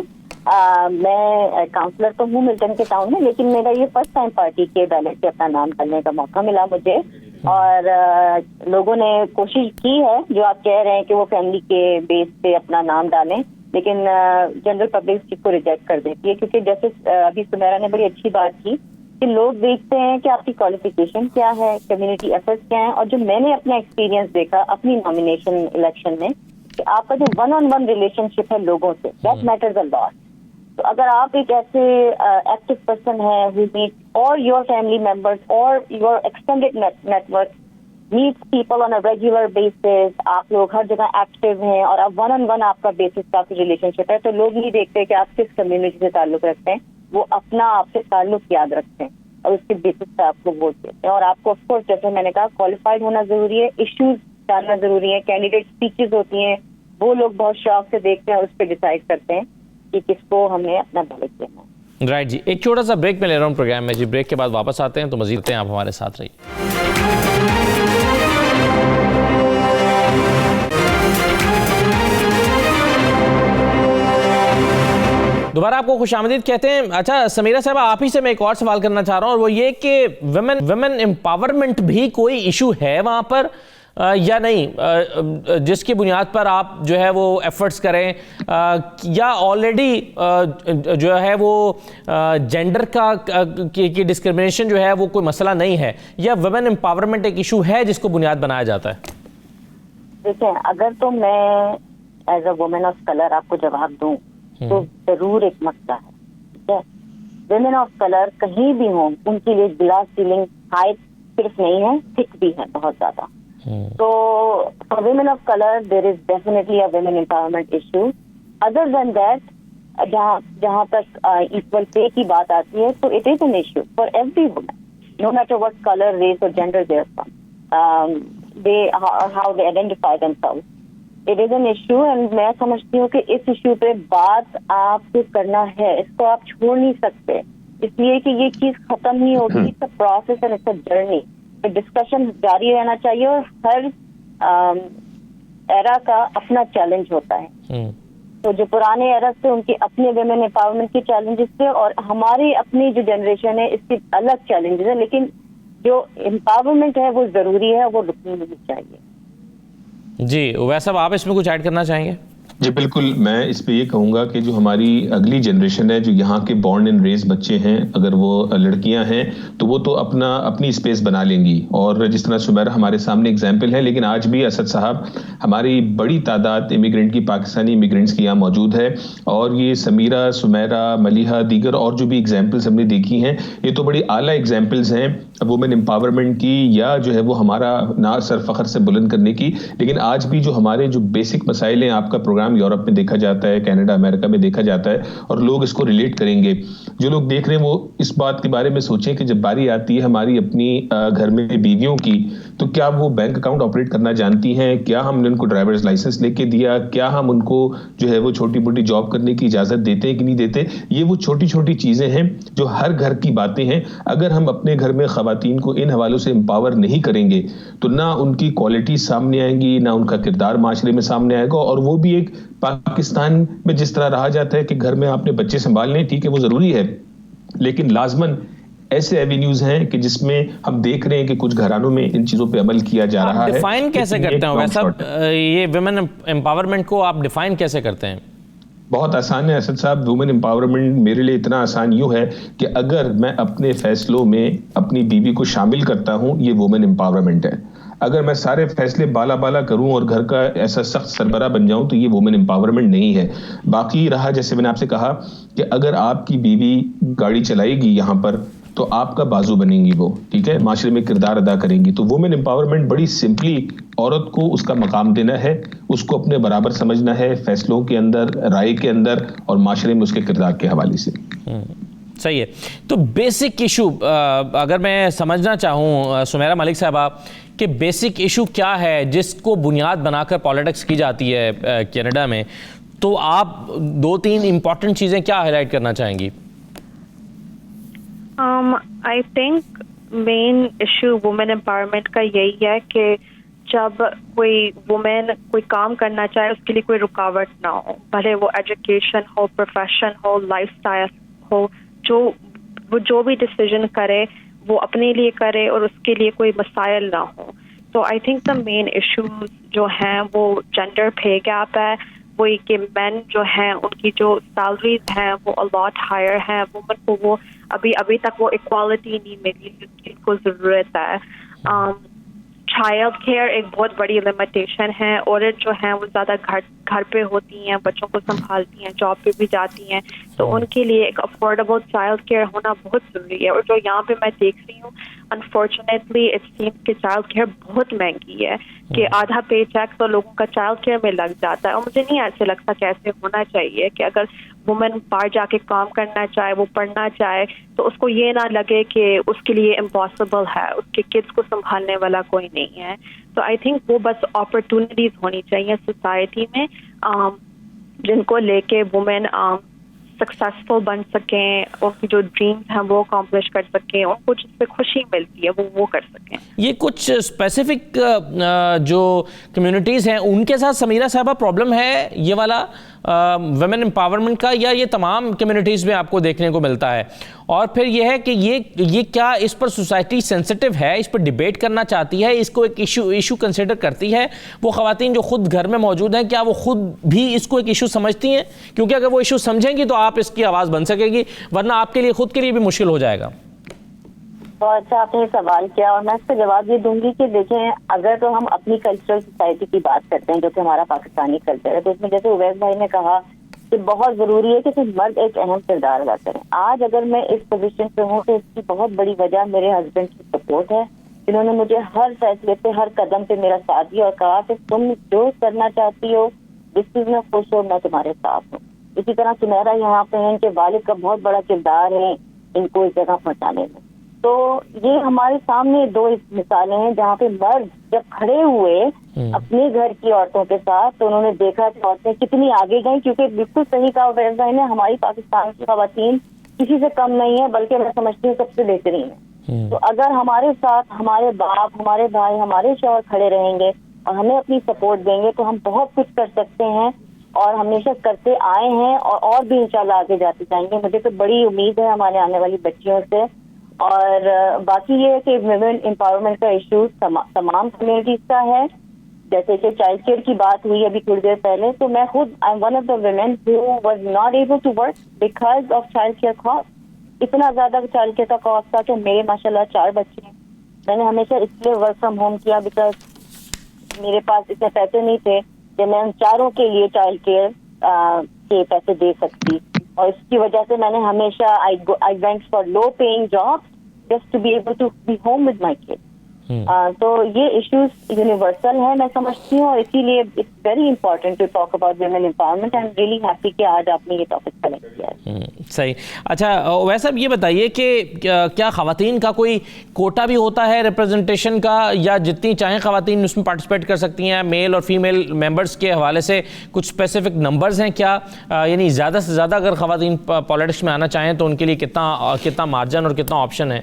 میں کاؤنسلر تو ہوں ملٹن کے ٹاؤن میں, لیکن میرا یہ فرسٹ ٹائم پارٹی کے بیلٹ سے اپنا نام کرنے کا موقع ملا مجھے. اور لوگوں نے کوشش کی ہے, جو آپ کہہ رہے ہیں کہ وہ فیملی کے بیس پہ اپنا نام ڈالیں, لیکن جنرل پبلک اس چیز کو ریجیکٹ کر دیتی ہے. کیونکہ جیسے ابھی سمیرہ نے بڑی اچھی بات کی کہ لوگ دیکھتے ہیں کہ آپ کی کوالیفیکیشن کیا ہے, کمیونٹی ایفرٹس کیا ہیں. اور جو میں نے اپنا ایکسپیرینس دیکھا اپنی نامینیشن الیکشن میں, کہ آپ کا جو 1-on-1 ریلیشن شپ ہے لوگوں سے, دیٹ میٹرز اے لاٹ. تو اگر آپ ایک ایسے ایکٹیو پرسن ہے who meets all your family members or your extended network, meets people on a regular basis, آپ لوگ ہر جگہ ایکٹیو ہیں اور آپ 1-on-1 آپ کا بیسس کافی ریلیشن شپ ہے, تو لوگ نہیں دیکھتے کہ آپ کس کمیونٹی سے تعلق رکھتے ہیں, وہ اپنا آپ سے تعلق یاد رکھتے ہیں اور اس کے بیسس پہ آپ کو ووٹ دیتے ہیں. اور آپ کو آف کورس جیسے میں نے کہا کوالیفائڈ ہونا ضروری ہے, ایشوز جاننا ضروری ہے, کینڈیڈیٹ اسپیچز ہوتی ہیں وہ لوگ بہت شوق سے دیکھتے ہیں اور اس پہ ڈیسائیڈ کرتے ہیں کہ کس کو ہمیں اپنا بیلٹ دینا ہے. رائٹ جی, ایک چھوٹا سا بریک میں لے رہا ہوں پروگرام میں جی. بریک کے بعد واپس آتے ہیں تو مزید آپ ہمارے ساتھ رہیے. دوبارہ آپ کو خوش آمدید کہتے ہیں. اچھا سمیرہ صاحبہ, آپ ہی سے میں ایک اور سوال کرنا چاہ رہا ہوں, اور وہ یہ کہ ویمن امپاورمنٹ بھی کوئی ایشو ہے وہاں پر یا نہیں, جس کی بنیاد پر آپ جو ہے وہ ایفرٹس کریں, یا آلریڈی جو ہے وہ جینڈر کی ڈسکرمنیشن جو ہے وہ کوئی مسئلہ نہیں ہے, یا ویمن امپاورمنٹ ایک ایشو ہے جس کو بنیاد بنایا جاتا ہے؟ دیکھیں, اگر تو میں as a woman of colour آپ کو جواب دوں تو ضرور ایک مسئلہ ہے. ٹھیک ہے, ویمن آف کلر کہیں بھی ہوں ان کے لیے گلاس سیلنگ ہائٹ صرف نہیں ہے, تھک بھی ہے بہت زیادہ. تو for women of colour there is definitely a women empowerment issue. Other than that, جہاں تک ایکول پے کی بات آتی ہے تو it is an issue for every woman, no matter what colour, race اور gender they are from, how they identify themselves. It is an issue, and میں سمجھتی ہوں کہ اس ایشو پہ بات آپ کو کرنا ہے, اس کو آپ چھوڑ نہیں سکتے, اس لیے کہ یہ چیز ختم نہیں ہوگی. It's a process and it's a journey. Discussion جاری رہنا چاہیے, اور ہر ایرا کا اپنا چیلنج ہوتا ہے. تو جو پرانے ایرا سے ان کے اپنے ویمن امپاورمنٹ کے چیلنجز تھے, اور ہماری اپنی جو جنریشن ہے اس کی الگ چیلنجز ہے, لیکن جو امپاورمنٹ ہے وہ ضروری ہے, وہ رکنی نہیں چاہیے. جی ویسا آپ اس میں کچھ ایڈ کرنا چاہیں گے؟ جی بالکل, میں اس پہ یہ کہوں گا کہ جو ہماری اگلی جنریشن ہے, جو یہاں کے بورن اینڈ ریز بچے ہیں, اگر وہ لڑکیاں ہیں تو وہ تو اپنی اسپیس بنا لیں گی. اور جس طرح سمیرہ ہمارے سامنے اگزامپل ہے, لیکن آج بھی اسد صاحب ہماری بڑی تعداد امیگرینٹ کی, پاکستانی امیگرینٹس کی یہاں موجود ہے. اور یہ سمیرہ, سمیرہ, ملیحہ, دیگر اور جو بھی اگزامپلس ہم نے دیکھی ہیں, یہ تو بڑی اعلیٰ اگزامپلس ہیں وومن امپاورمنٹ کی, یا جو ہے وہ ہمارا نام سر فخر سے بلند کرنے کی. لیکن آج بھی جو ہمارے جو بیسک مسائل ہیں, آپ کا پروگرام یورپ میں دیکھا جاتا ہے, کینیڈا, امریکہ میں دیکھا جاتا ہے, اور لوگ اس کو ریلیٹ کریں گے. جو لوگ دیکھ رہے ہیں وہ اس بات کے بارے میں سوچیں کہ جب باری آتی ہے ہماری اپنی گھر میں بیویوں کی, تو کیا وہ بینک اکاؤنٹ آپریٹ کرنا جانتی ہیں, کیا ہم نے ان کو ڈرائیورز لائسنس لے کے دیا, کیا ہم ان کو جو ہے وہ چھوٹی موٹی جاب کرنے کی اجازت دیتے ہیں کہ نہیں دیتے. یہ وہ چھوٹی چھوٹی چیزیں ہیں جو ہر گھر کی باتیں ہیں. اگر ہم اپنے گھر میں خواتین کو ان حوالوں سے امپاور نہیں کریں گے تو نہ ان کی کوالٹی سامنے آئیں گی, نہ ان کا کردار معاشرے میں سامنے آئے گا. اور وہ بھی ایک پاکستان میں جس طرح رہا جاتا ہے کہ گھر میں آپ نے بچے سنبھال لیں, ٹھیک ہے وہ ضروری ہے, لیکن لازماً ایسے ایوینیوز ہیں کہ جس میں ہم دیکھ رہے ہیں کہ کچھ گھرانوں میں ان چیزوں پہ عمل کیا جا رہا ہے. ڈیفائن کیسے کرتے ہیں ویسا یہ ویمن امپاورمنٹ کو, آپ ڈیفائن کیسے کرتے ہیں؟ بہت آسان ہے اسد صاحب. وومن امپاورمنٹ میرے لیے اتنا آسان یوں ہے کہ اگر میں اپنے فیصلوں میں اپنی بیوی کو شامل کرتا ہوں یہ وومن امپاورمنٹ ہے. اگر میں سارے فیصلے بالا بالا کروں اور گھر کا ایسا سخت سربراہ بن جاؤں تو یہ وومن امپاورمنٹ نہیں ہے. باقی رہا جیسے میں نے آپ سے کہا کہ اگر آپ کی بیوی گاڑی چلائے گی یہاں پر تو آپ کا بازو بنیں گی وہ, ٹھیک ہے, معاشرے میں کردار ادا کریں گی. تو وومن امپاورمنٹ بڑی سمپلی عورت کو اس کا مقام دینا ہے, اس کو اپنے برابر سمجھنا ہے فیصلوں کے اندر, رائے کے اندر اور معاشرے میں اس کے کردار کے حوالے سے. صحیح ہے. تو بیسک ایشو اگر میں سمجھنا چاہوں سمیرہ ملک صاحبہ کہ بیسک ایشو کیا ہے جس کو بنیاد بنا کر پالیٹکس کی جاتی ہے کینیڈا میں, تو آپ 2-3 امپورٹنٹ چیزیں کیا ہائی لائٹ کرنا چاہیں گی؟ I think main issue women empowerment کا یہی ہے کہ جب کوئی وومن کوئی کام کرنا چاہے اس کے لیے کوئی رکاوٹ نہ ہو, بھلے وہ ایجوکیشن ہو, پروفیشن ہو, لائف اسٹائل ہو, وہ جو بھی ڈیسیژن کرے وہ اپنے لیے کرے اور اس کے لیے کوئی مسائل نہ ہو. تو I think the main issues جو ہیں وہ جینڈر پے گیپ ہے, وہی کہ مین جو ہیں ان کی جو سیلریز ہیں وہ الاٹ ہائر ہیں, وومن کو وہ ابھی تک وہ ایکوالٹی نہیں ملی جس کی ان کو ضرورت ہے. چائلڈ کیئر ایک بہت بڑی لمیٹیشن ہے. عورت جو ہیں وہ زیادہ گھر پہ ہوتی ہیں, بچوں کو سنبھالتی ہیں, جاب پہ بھی جاتی ہیں, تو ان کے لیے ایک افورڈیبل چائلڈ کیئر ہونا بہت ضروری ہے. اور جو یہاں پہ میں دیکھ رہی ہوں انفارچونیٹلی اٹ سیمز کہ چائلڈ کیئر بہت مہنگی ہے, کہ آدھا پے چیک تو لوگوں کا چائلڈ کیئر میں لگ جاتا ہے. اور مجھے نہیں ایسے لگتا کہ ایسے ہونا چاہیے کہ اگر وومن باہر جا کے کام کرنا چاہے, وہ پڑھنا چاہے, تو اس کو یہ نہ لگے کہ اس کے لیے امپاسبل ہے, اس کے کڈس کو سنبھالنے والا کوئی نہیں ہے. تو آئی تھنک وہ بس اپرچونیٹیز ہونی چاہیے سوسائٹی میں جن کو لے کے وومن سکسیسفل بن سکیں, ان کی جو ڈریمز ہیں وہ اکمپلش کر سکیں, ان کو جس پہ خوشی ملتی ہے وہ کر سکیں. یہ کچھ اسپیسیفک جو کمیونٹیز ہیں ان کے ساتھ سمیرہ صاحبہ پرابلم ہے یہ والا ویمن امپاورمنٹ کا, یا یہ تمام کمیونٹیز میں آپ کو دیکھنے کو ملتا ہے؟ اور پھر یہ ہے کہ یہ کیا اس پر سوسائٹی سینسٹیو ہے, اس پر ڈیبیٹ کرنا چاہتی ہے, اس کو ایک ایشو کنسیڈر کرتی ہے؟ وہ خواتین جو خود گھر میں موجود ہیں کیا وہ خود بھی اس کو ایک ایشو سمجھتی ہیں؟ کیونکہ اگر وہ ایشو سمجھیں گی تو آپ اس کی آواز بن سکے گی, ورنہ آپ کے لیے خود کے لیے بھی مشکل ہو جائے گا. بہت اچھا آپ نے سوال کیا, اور میں اس کا جواب یہ دوں گی کہ دیکھیں اگر تو ہم اپنی کلچرل سوسائٹی کی بات کرتے ہیں جو کہ ہمارا پاکستانی کلچر ہے, تو اس میں جیسے اویس بھائی نے کہا کہ بہت ضروری ہے کہ صرف مرد ایک اہم کردار ادا کریں. آج اگر میں اس پوزیشن پہ ہوں تو اس کی بہت بڑی وجہ میرے ہسبینڈ کی سپورٹ ہے, جنہوں نے مجھے ہر فیصلے پہ ہر قدم پہ میرا ساتھ دیا اور کہا کہ تم جو کرنا چاہتی ہو جس چیز میں خوش ہو میں تمہارے ساتھ ہوں. اسی طرح سمیرہ یہاں پہ ہیں کہ والد کا بہت بڑا کردار ہے ان کو اس جگہ پہنچانے میں. تو یہ ہمارے سامنے 2 مثالیں ہیں جہاں پہ مرد جب کھڑے ہوئے اپنے گھر کی عورتوں کے ساتھ تو انہوں نے دیکھا کہ عورتیں کتنی آگے گئیں, کیونکہ بالکل صحیح کہا اویس بھائی نے, ہماری پاکستان کی خواتین کسی سے کم نہیں ہے بلکہ میں سمجھتی ہوں سب سے بہترین ہے. تو اگر ہمارے ساتھ ہمارے باپ, ہمارے بھائی, ہمارے شوہر کھڑے رہیں گے اور ہمیں اپنی سپورٹ دیں گے تو ہم بہت کچھ کر سکتے ہیں, اور ہمیشہ کرتے آئے ہیں اور بھی انشاءاللہ آگے جاتے جائیں گے. مجھے تو بڑی امید ہے ہمارے آنے والی بچیوں سے. اور باقی یہ ہے کہ ویمن امپاورمنٹ کا ایشو تمام کمیونٹیز کا ہے. جیسے کہ چائلڈ کیئر کی بات ہوئی ابھی تھوڑی دیر پہلے, تو میں خود I am one of the women who was not able to work because of childcare cost. اتنا زیادہ چائلڈ کیئر کا کاسٹ تھا کہ میرے ماشاءاللہ 4 بچے ہیں. میں نے ہمیشہ اس لیے ورک فرام ہوم کیا بیکاز میرے پاس اتنے پیسے نہیں تھے کہ میں ان 4 کے لیے چائلڈ کیئر کے پیسے دے سکتی, اور اس کی وجہ سے میں نے ہمیشہ I went for low paying jobs just to be able to be home with my kids. تو یہ ایشوز یونیورسل ہیں میں سمجھتی ہوں, اور اسی لیے it's very important to talk about women empowerment. I am really happy کہ آج آپ نے یہ ٹاپک سلیکٹ کیا ہے. صحیح. اچھا ویسے یہ بتائیے کہ کیا خواتین کا کوئی کوٹا بھی ہوتا ہے ریپرزنٹیشن کا, یا جتنی چاہیں خواتین اس میں پارٹیسپیٹ کر سکتی ہیں؟ میل اور فیمیل ممبرس کے حوالے سے کچھ اسپیسیفک نمبرز ہیں کیا, یعنی زیادہ سے زیادہ اگر خواتین پالیٹکس میں آنا چاہیں تو ان کے لیے کتنا مارجن اور کتنا آپشن ہے؟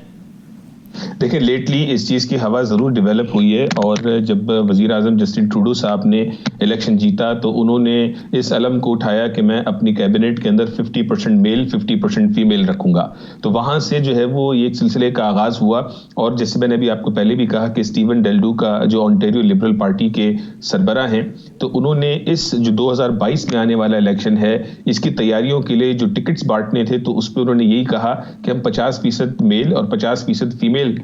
دیکھیں لیٹلی اس چیز کی ہوا ضرور ڈیولپ ہوئی ہے، اور جب وزیر اعظم جسٹن ٹروڈو صاحب نے الیکشن جیتا تو انہوں نے اس علم کو اٹھایا کہ میں اپنی کیبنٹ کے اندر 50% میل 50% فیمیل رکھوں گا. تو وہاں سے جو ہے وہ ایک سلسلے کا آغاز ہوا. اور جیسے میں نے بھی آپ کو پہلے بھی کہا کہ اسٹیون ڈیلڈو کا جو آنٹیریو لبرل پارٹی کے سربراہ ہیں، تو انہوں نے اس جو 2022 میں آنے والا الیکشن ہے اس کی تیاریوں کے لیے جو ٹکٹس بانٹنے تھے تو اس پہ انہوں نے یہی کہا کہ ہم 50% میل اور 50% فیمیل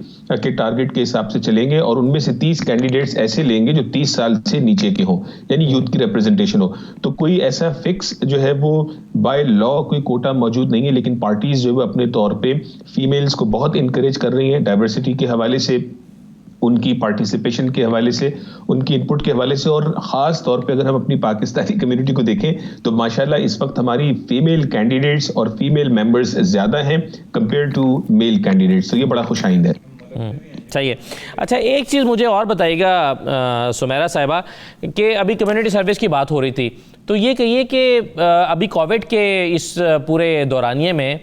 کے ٹارگٹ کے حساب سے چلیں گے، اور ان میں سے 30 کینڈیڈیٹس ایسے لیں گے جو 30 سال سے نیچے کے ہوں، یعنی یوتھ کی ریپرزنٹیشن ہو. تو کوئی ایسا فکس جو ہے وہ بائی لا کوئی کوٹا موجود نہیں ہے، لیکن پارٹیز جو ہے اپنے طور پہ فیمیلز کو بہت انکریج کر رہی ہیں، ڈائیورسٹی کے حوالے سے، ان کی پارٹیسپیشن کے حوالے سے، ان کی انپٹ کے حوالے سے. اور خاص طور پہ اگر ہم اپنی پاکستانی کمیونٹی کو دیکھیں تو ماشاءاللہ اس وقت ہماری فیمیل کینڈیڈیٹس اور فیمیل ممبرز زیادہ ہیں کمپیئر ٹو میل کینڈیڈیٹس. تو یہ بڑا خوش آئند ہے. چاہیے. اچھا ایک چیز مجھے اور بتائیے گا سمیرہ صاحبہ کہ ابھی کمیونٹی سروس کی بات ہو رہی تھی، تو یہ کہیے کہ ابھی کووڈ کے اس پورے دورانیے میں،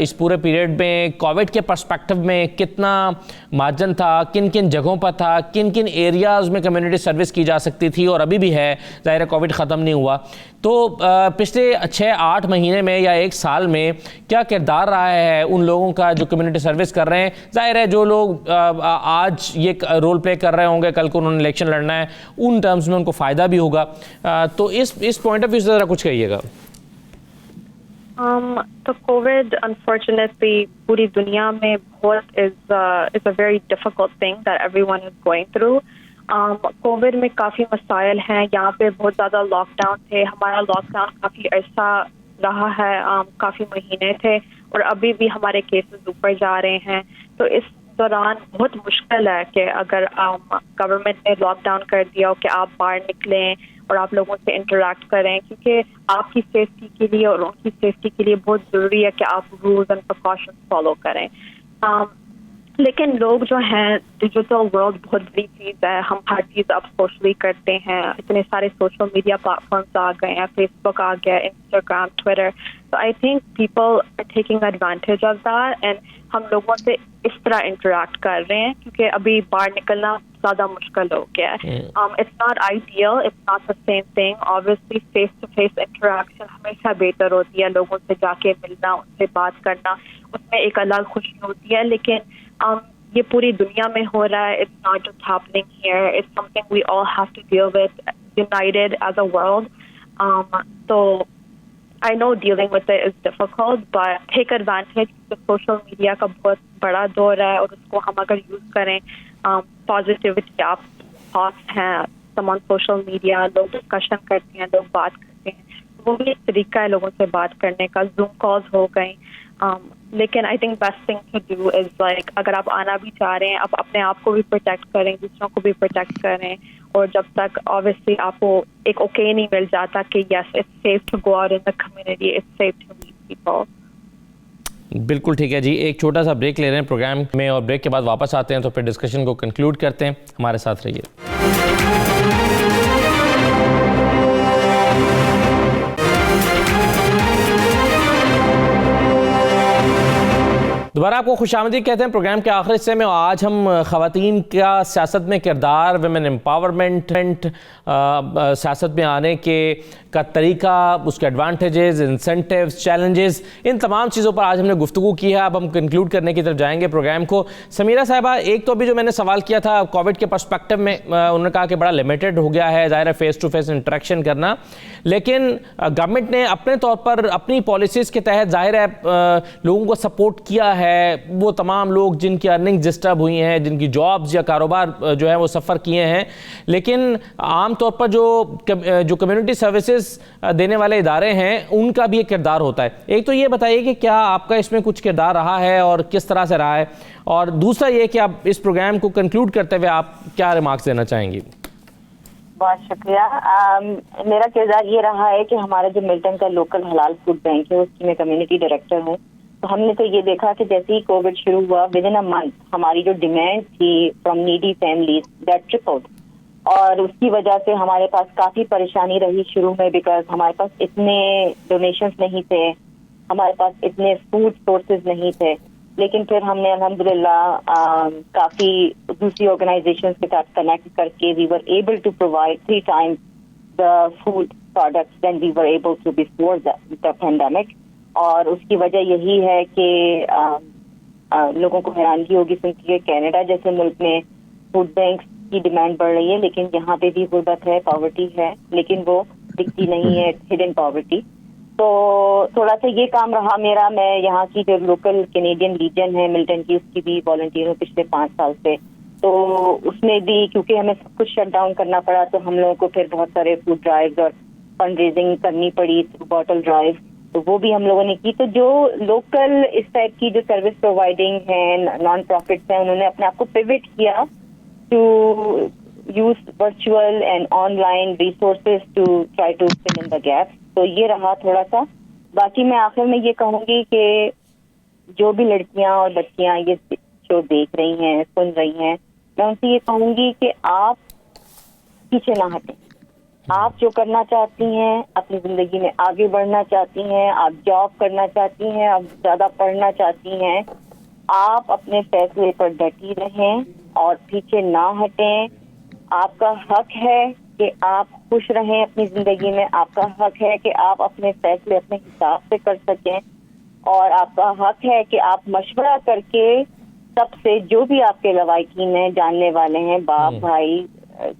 اس پورے پیریڈ میں کووڈ کے پرسپیکٹو میں کتنا مارجن تھا، کن کن جگہوں پر تھا، کن کن ایریاز میں کمیونٹی سروس کی جا سکتی تھی، اور ابھی بھی ہے، ظاہر ہے کووڈ ختم نہیں ہوا. تو پچھلے 6-8 مہینے میں یا 1 سال میں کیا کردار رہا ہے ان لوگوں کا جو کمیونٹی سروس کر رہے ہیں؟ ظاہر ہے جو لوگ آج یہ رول پلے کر رہے ہوں گے، کل کو انہوں نے الیکشن لڑنا ہے، ان ٹرمز میں ان کو فائدہ بھی ہوگا. تو اس پوائنٹ آف ویو سے ذرا کچھ کہیے گا. تو کووڈ انفارچونیٹلی پوری دنیا میں بہت is a very difficult thing that everyone is going through. COVID میں کافی مسائل ہیں، یہاں پہ بہت زیادہ لاک ڈاؤن تھے، ہمارا لاک ڈاؤن کافی عرصہ رہا ہے، کافی مہینے تھے، اور ابھی بھی ہمارے کیسز اوپر جا رہے ہیں. تو اس دوران بہت مشکل ہے کہ اگر گورنمنٹ نے لاک ڈاؤن کر دیا ہو کہ آپ باہر نکلیں اور آپ لوگوں سے انٹریکٹ کریں، کیونکہ آپ کی سیفٹی کے لیے اور ان کی سیفٹی کے لیے بہت ضروری ہے کہ آپ رولز اینڈ پریکاشنز فالو کریں. لیکن لوگ جو ہیں، ڈیجیٹل ورلڈ بہت بڑی چیز ہے، ہم ہر چیز اب سوشلی کرتے ہیں، اتنے سارے سوشل میڈیا پلیٹ فارمس آ گئے ہیں، فیس بک آ گیا، انسٹاگرام، ٹویٹر. تو I think people are taking advantage of that, and ہم لوگوں سے اس طرح انٹریکٹ کر رہے ہیں کیونکہ ابھی باہر نکلنا زیادہ مشکل ہو گیا ہے. It's not ideal, it's not the same thing. Obviously face to face interaction ہمیشہ بہتر ہوتی ہے، لوگوں سے جا کے ملنا، ان سے بات کرنا، اس میں ایک الگ خوشی ہوتی ہے. لیکن یہ پوری دنیا میں ہو رہا ہے. It's not just happening here, it's something we all have to deal with united as a world. تو I know dealing with it is difficult, but take advantage. Social media کا بہت بڑا دور ہے، اور اس کو ہم اگر یوز کریں پازیٹیوٹی، آپ تھاٹس ہیں تمام سوشل میڈیا، لوگ ڈسکشن کرتے ہیں، لوگ بات کرتے ہیں، وہ بھی ایک طریقہ ہے لوگوں سے بات کرنے کا. زوم کالز ہو گئیں، لیکن I think best thing to do is like اگر آپ آنا بھی چاہ رہے ہیں، آپ اپنے آپ کو بھی پروٹیکٹ کریں، دوسروں کو بھی پروٹیکٹ کریں. اور جب تک obviously آپ کو ایک اوکے نہیں مل جاتا کہ yes it's safe to go out in the community, it's safe to meet people. بالکل ٹھیک ہے جی. ایک چھوٹا سا بریک لے رہے ہیں پروگرام میں، اور بریک کے بعد واپس آتے ہیں تو پھر ڈسکشن کو کنکلوڈ کرتے ہیں. ہمارے ساتھ رہیے. دوبارہ آپ کو خوش آمدید کہتے ہیں پروگرام کے آخری حصے میں. آج ہم خواتین کا سیاست میں کردار، ویمن امپاورمنٹ، سیاست میں آنے کا طریقہ، اس کے ایڈوانٹیجز، انسینٹیوز، چیلنجز، ان تمام چیزوں پر آج ہم نے گفتگو کی ہے. اب ہم کنکلوڈ کرنے کی طرف جائیں گے پروگرام کو. سمیرہ صاحبہ، ایک تو ابھی جو میں نے سوال کیا تھا کووڈ کے پرسپیکٹو میں، انہوں نے کہا کہ بڑا لمیٹڈ ہو گیا ہے، ظاہر ہے فیس ٹو فیس انٹریکشن کرنا، لیکن گورنمنٹ نے اپنے طور پر اپنی پالیسیز کے تحت ظاہر ہے لوگوں کو سپورٹ کیا ہے. وہ تمام لوگ جن کی ارننگ ڈسٹرب ہوئی ہیں، جن کی جابز یا کاروبار جو ہے وہ سفر کیے ہیں، لیکن عام طور پر جو کمیونٹی سروسز دینے والے ادارے ہیں ان کا بھی ایک کردار ہوتا ہے. ایک تو یہ بتائیے کہ کیا آپ کا اس میں کچھ کردار رہا ہے اور کس طرح سے رہا ہے، اور دوسرا یہ کہ آپ اس پروگرام کو کنکلوڈ کرتے ہوئے آپ کیا ریمارکس دینا چاہیں گی؟ بہت شکریہ. میرا کردار یہ رہا ہے کہ ہمارا جو ملٹن کا لوکل حلال فوڈ بینک ہے، اس کی میں کمیونٹی ڈائریکٹر ہوں. تو ہم نے تو یہ دیکھا کہ جیسے ہی کووڈ شروع ہوا، ود ان اے منتھ ہماری جو ڈیمانڈ تھی فرام نیڈی فیملیز دیٹ ٹرپلڈ، اور اس کی وجہ سے ہمارے پاس کافی پریشانی رہی شروع میں، بیکاز ہمارے پاس اتنے ڈونیشنز نہیں تھے، ہمارے پاس اتنے فوڈ سورسز نہیں تھے. لیکن پھر ہم نے الحمدللہ کافی دوسری آرگنائزیشنز کے ساتھ کنیکٹ کر کے we were able to provide 3 times the food products than we were able to before the pandemic. اور اس کی وجہ یہی ہے کہ لوگوں کو حیرانگی ہوگی سن کے کینیڈا جیسے ملک میں فوڈ بینکس کی ڈیمانڈ بڑھ رہی ہے، لیکن یہاں پہ بھی غربت ہے، پاورٹی ہے، لیکن وہ دکھتی نہیں ہے، ہڈن پاورٹی. تو تھوڑا سا یہ کام رہا میرا. میں یہاں کی جو لوکل کینیڈین ریجن ہے ملٹن کی، اس کی بھی والنٹیئر ہوں پچھلے 5 سال سے. تو اس میں بھی کیونکہ ہمیں سب کچھ شٹ ڈاؤن کرنا پڑا تو ہم لوگوں کو پھر بہت سارے فوڈ ڈرائیوز اور فنڈ ریزنگ کرنی پڑی، باٹل ڈرائیو، تو وہ بھی ہم لوگوں نے کی. تو جو لوکل اس ٹائپ کی جو سروس پرووائڈنگ ہیں نان پروفٹس ہیں، انہوں نے اپنے آپ کو پیوٹ کیا to use virtual and online resources to try to fill in the gap. تو یہ رہا تھوڑا سا. باقی میں آخر میں یہ کہوں گی کہ جو بھی لڑکیاں اور بچیاں یہ شو دیکھ رہی ہیں، سن رہی ہیں، میں ان سے یہ کہوں گی کہ آپ پیچھے نہ ہٹیں. آپ جو کرنا چاہتی ہیں، اپنی زندگی میں آگے بڑھنا چاہتی ہیں، آپ جاب کرنا چاہتی ہیں، آپ زیادہ پڑھنا چاہتی ہیں، آپ اپنے فیصلے پر ڈٹی رہیں اور پیچھے نہ ہٹیں. آپ کا حق ہے کہ آپ خوش رہیں اپنی زندگی میں. آپ کا حق ہے کہ آپ اپنے فیصلے اپنے حساب سے کر سکیں، اور آپ کا حق ہے کہ آپ مشورہ کر کے سب سے، جو بھی آپ کے لوائقین ہیں، جاننے والے ہیں، باپ بھائی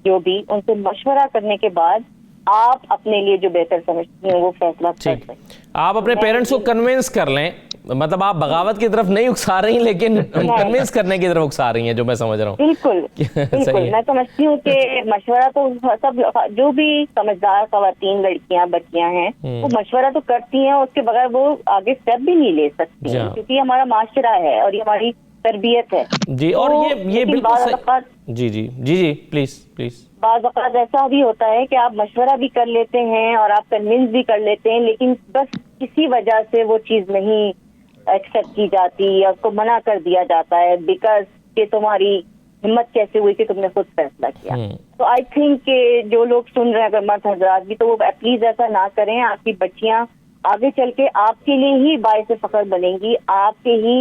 جو بھی، ان سے مشورہ کرنے کے بعد آپ اپنے لیے جو بہتر سمجھتی ہیں وہ فیصلہ کر سکیں. آپ اپنے پیرنٹس کو کنونس کر لیں. مطلب آپ بغاوت کی طرف نہیں اکسا رہی لیکن کنونس کرنے کی طرف اکسا رہی ہیں، جو میں سمجھ رہا ہوں. بالکل بالکل. میں سمجھتی ہوں کہ مشورہ تو سب جو بھی سمجھدار خواتین، لڑکیاں، بچیاں ہیں، وہ مشورہ تو کرتی ہیں، اس کے بغیر وہ آگے اسٹیپ بھی نہیں لے سکتی ہیں، کیونکہ یہ ہمارا معاشرہ ہے اور یہ ہماری تربیت ہے. جی. اور یہ بالکل جی جی جی جی پلیز پلیز. بعض اوقات ایسا بھی ہوتا ہے کہ آپ مشورہ بھی کر لیتے ہیں اور آپ کنونس بھی کر لیتے ہیں، لیکن بس کسی وجہ سے وہ چیز نہیں ایکسیپٹ کی جاتی یا اس کو منع کر دیا جاتا ہے، بیکاز کہ تمہاری ہمت کیسے ہوئی کہ تم نے خود فیصلہ کیا. تو آئی تھنک کہ جو لوگ سن رہے ہیں اگر مرد حضرات بھی، تو وہ پلیز ایسا نہ کریں. آپ کی بچیاں آگے چل کے آپ کے لیے ہی باعث فخر بنیں گی، آپ کے ہی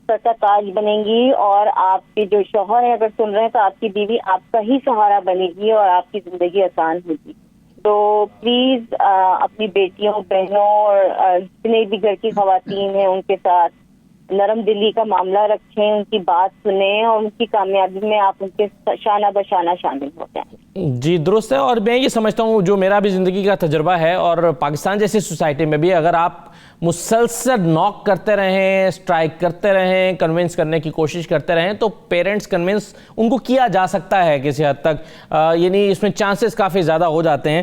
سر کا تاج بنیں گی، اور آپ کے جو شوہر ہیں اگر سن رہے ہیں تو آپ کی بیوی آپ کا ہی سہارا بنے گی اور آپ کی زندگی آسان ہوگی. تو پلیز اپنی بیٹیوں، بہنوں اور جتنے بھی گھر کی خواتین ہیں ان کے ساتھ نرم دلی کا معاملہ رکھیں، ان کی بات سنیں اور ان کی کامیابی میں آپ ان کے شانہ بشانہ شامل ہو جائیں. جی درست ہے. اور میں یہ سمجھتا ہوں جو میرا بھی زندگی کا تجربہ ہے، اور پاکستان جیسی سوسائٹی میں بھی اگر آپ مسلسل ناک کرتے رہیں، اسٹرائک کرتے رہیں، کنونس کرنے کی کوشش کرتے رہیں، تو پیرنٹس کنونس ان کو کیا جا سکتا ہے کسی حد تک، یعنی اس میں چانسز کافی زیادہ ہو جاتے ہیں.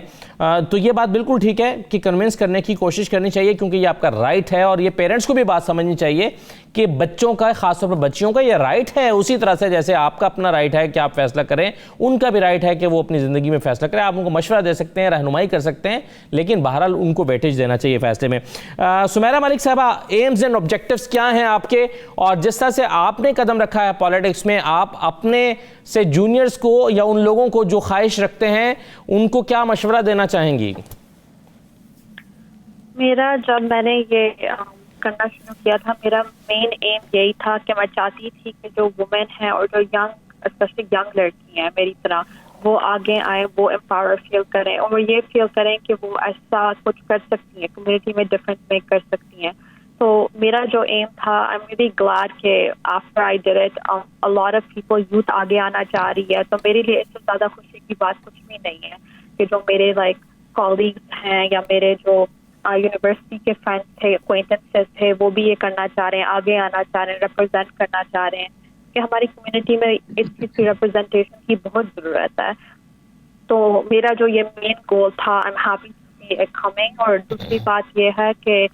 تو یہ بات بالکل ٹھیک ہے کہ کنونس کرنے کی کوشش کرنی چاہیے، کیونکہ یہ آپ کا رائٹ ہے. اور یہ پیرنٹس کو بھی بات سمجھنی چاہیے کہ بچوں کا، خاص طور پر بچیوں کا یہ رائٹ ہے، اسی طرح سے جیسے آپ کا اپنا رائٹ ہے کہ آپ فیصلہ کریں، ان کا بھی رائٹ ہے کہ وہ اپنی زندگی میں فیصلہ کریں. آپ ان کو مشورہ دے سکتے ہیں، رہنمائی کر سکتے ہیں، لیکن بہرحال ان کو ویٹیج دینا چاہیے فیصلے میں. سمیرہ ملک صاحبہ، ایمز اینڈ آبجیکٹیوز کیا ہیں آپ کے، اور جس طرح سے آپ نے قدم رکھا ہے پالیٹکس میں، آپ اپنے سے جونیئرز کو یا ان لوگوں کو جو خواہش رکھتے ہیں ان کو کیا مشورہ دینا چاہیں گی؟ میرا جب میں نے یہ کرنا شروع کیا تھا، میرا مین ایم یہی تھا کہ میں چاہتی تھی کہ جو وومن ہیں اور جو ینگ، اسپیشلی ینگ لڑکی ہیں میری طرح، وہ آگے آئیں، وہ امپاور فیل کریں اور وہ یہ فیل کریں کہ وہ ایسا کچھ کر سکتی ہیں، کمیونٹی میں ڈفرینس میک کر سکتی ہیں. تو میرا جو ایم تھا، آئی ایم ریلی گلیڈ کہ after I did it a lot of people، youth آگے آنا چاہ رہی ہے. تو میرے لیے اس سے زیادہ خوشی کی بات کچھ بھی نہیں ہے کہ جو میرے کالیگس ہیں یا میرے جو یونیورسٹی کے فرینڈس تھے، اکوینٹنسز تھے، وہ بھی یہ کرنا چاہ رہے ہیں، آگے آنا چاہ رہے ہیں، ریپرزینٹ کرنا چاہ رہے ہیں کہ ہماری کمیونٹی میں اس چیز کی ریپرزنٹیشن کی بہت ضرورت ہے. تو میرا جو یہ مین گول تھا، I am happy to see it coming. اور دوسری بات یہ ہے کہ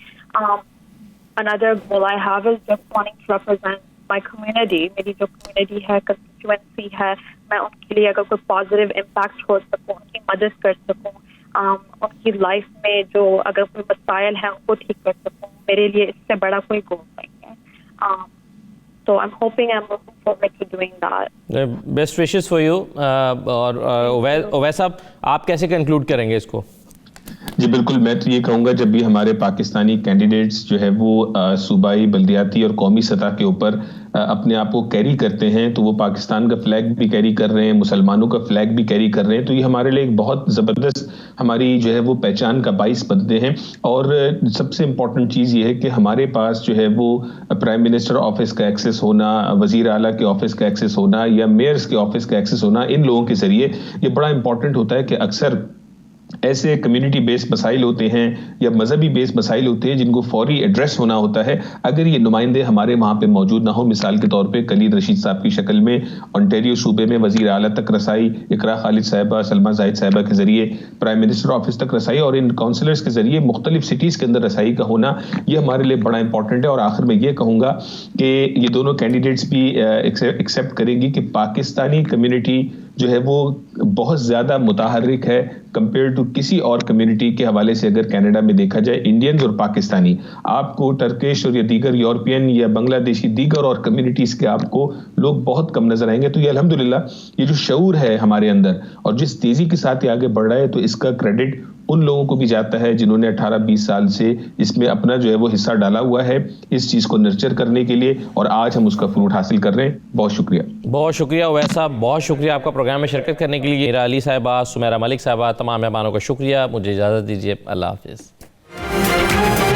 another goal I have is just wanting to represent my community. میری جو کمیونٹی ہے، کنسٹیچوئنسی ہے، میں ان کے لیے اگر کوئی پازیٹیو امپیکٹ چھوڑ سکوں، ان کی مدد کر سکوں، ان کی لائف میں جو اگر کوئی مسائل ہیں ان کو ٹھیک کر سکوں، میرے لیے اس سے بڑا کوئی گول نہیں ہے. So I'm hoping, I'm looking forward to doing that. Best wishes for you. اور اویس صاحب، آپ کیسے کنکلوڈ کریں گے اس کو؟ جی بالکل، میں تو یہ کہوں گا جب بھی ہمارے پاکستانی کینڈیڈیٹس جو ہے وہ صوبائی، بلدیاتی اور قومی سطح کے اوپر اپنے آپ کو کیری کرتے ہیں تو وہ پاکستان کا فلیگ بھی کیری کر رہے ہیں، مسلمانوں کا فلیگ بھی کیری کر رہے ہیں، تو یہ ہمارے لیے ایک بہت زبردست ہماری جو ہے وہ پہچان کا باعث بنتے ہیں. اور سب سے امپورٹنٹ چیز یہ ہے کہ ہمارے پاس جو ہے وہ پرائم منسٹر آفس کا ایکسیس ہونا، وزیر اعلیٰ کے آفس کا ایکسیس ہونا یا میئرز کے آفس کا ایکسیس ہونا، ان لوگوں کے ذریعے یہ بڑا امپورٹنٹ ہوتا ہے کہ اکثر ایسے کمیونٹی بیس مسائل ہوتے ہیں یا مذہبی بیس مسائل ہوتے ہیں جن کو فوری ایڈریس ہونا ہوتا ہے. اگر یہ نمائندے ہمارے وہاں پہ موجود نہ ہو، مثال کے طور پہ کلید رشید صاحب کی شکل میں انٹیریو صوبے میں وزیر اعلیٰ تک رسائی، اقرا خالد صاحبہ، سلمہ زاہد صاحبہ کے ذریعے پرائم منسٹر آفس تک رسائی اور ان کاؤنسلرز کے ذریعے مختلف سٹیز کے اندر رسائی کا ہونا، یہ ہمارے لیے بڑا امپورٹنٹ ہے. اور آخر میں یہ کہوں گا کہ یہ دونوں کینڈیڈیٹس بھی ایکسیپٹ کریں گی کہ پاکستانی کمیونٹی جو ہے وہ بہت زیادہ متحرک ہے کمپیئر ٹو کسی اور کمیونٹی کے حوالے سے. اگر کینیڈا میں دیکھا جائے انڈینز اور پاکستانی، آپ کو ٹرکش اور یا دیگر یورپین یا بنگلہ دیشی دیگر اور کمیونٹیز کے آپ کو لوگ بہت کم نظر آئیں گے. تو یہ الحمدللہ یہ جو شعور ہے ہمارے اندر اور جس تیزی کے ساتھ یہ آگے بڑھ رہا ہے، تو اس کا کریڈٹ ان لوگوں کو بھی جاتا ہے جنہوں نے 18-20 سال سے اس میں اپنا جو ہے وہ حصہ ڈالا ہوا ہے اس چیز کو نرچر کرنے کے لیے، اور آج ہم اس کا فروٹ حاصل کر رہے ہیں. بہت شکریہ. بہت شکریہ اویس صاحب، بہت شکریہ آپ کا پروگرام میں شرکت کرنے کے لیے. میرا علی صاحبہ، سمیرہ ملک صاحبہ، تمام مہمانوں کا شکریہ. مجھے اجازت دیجیے. اللہ حافظ.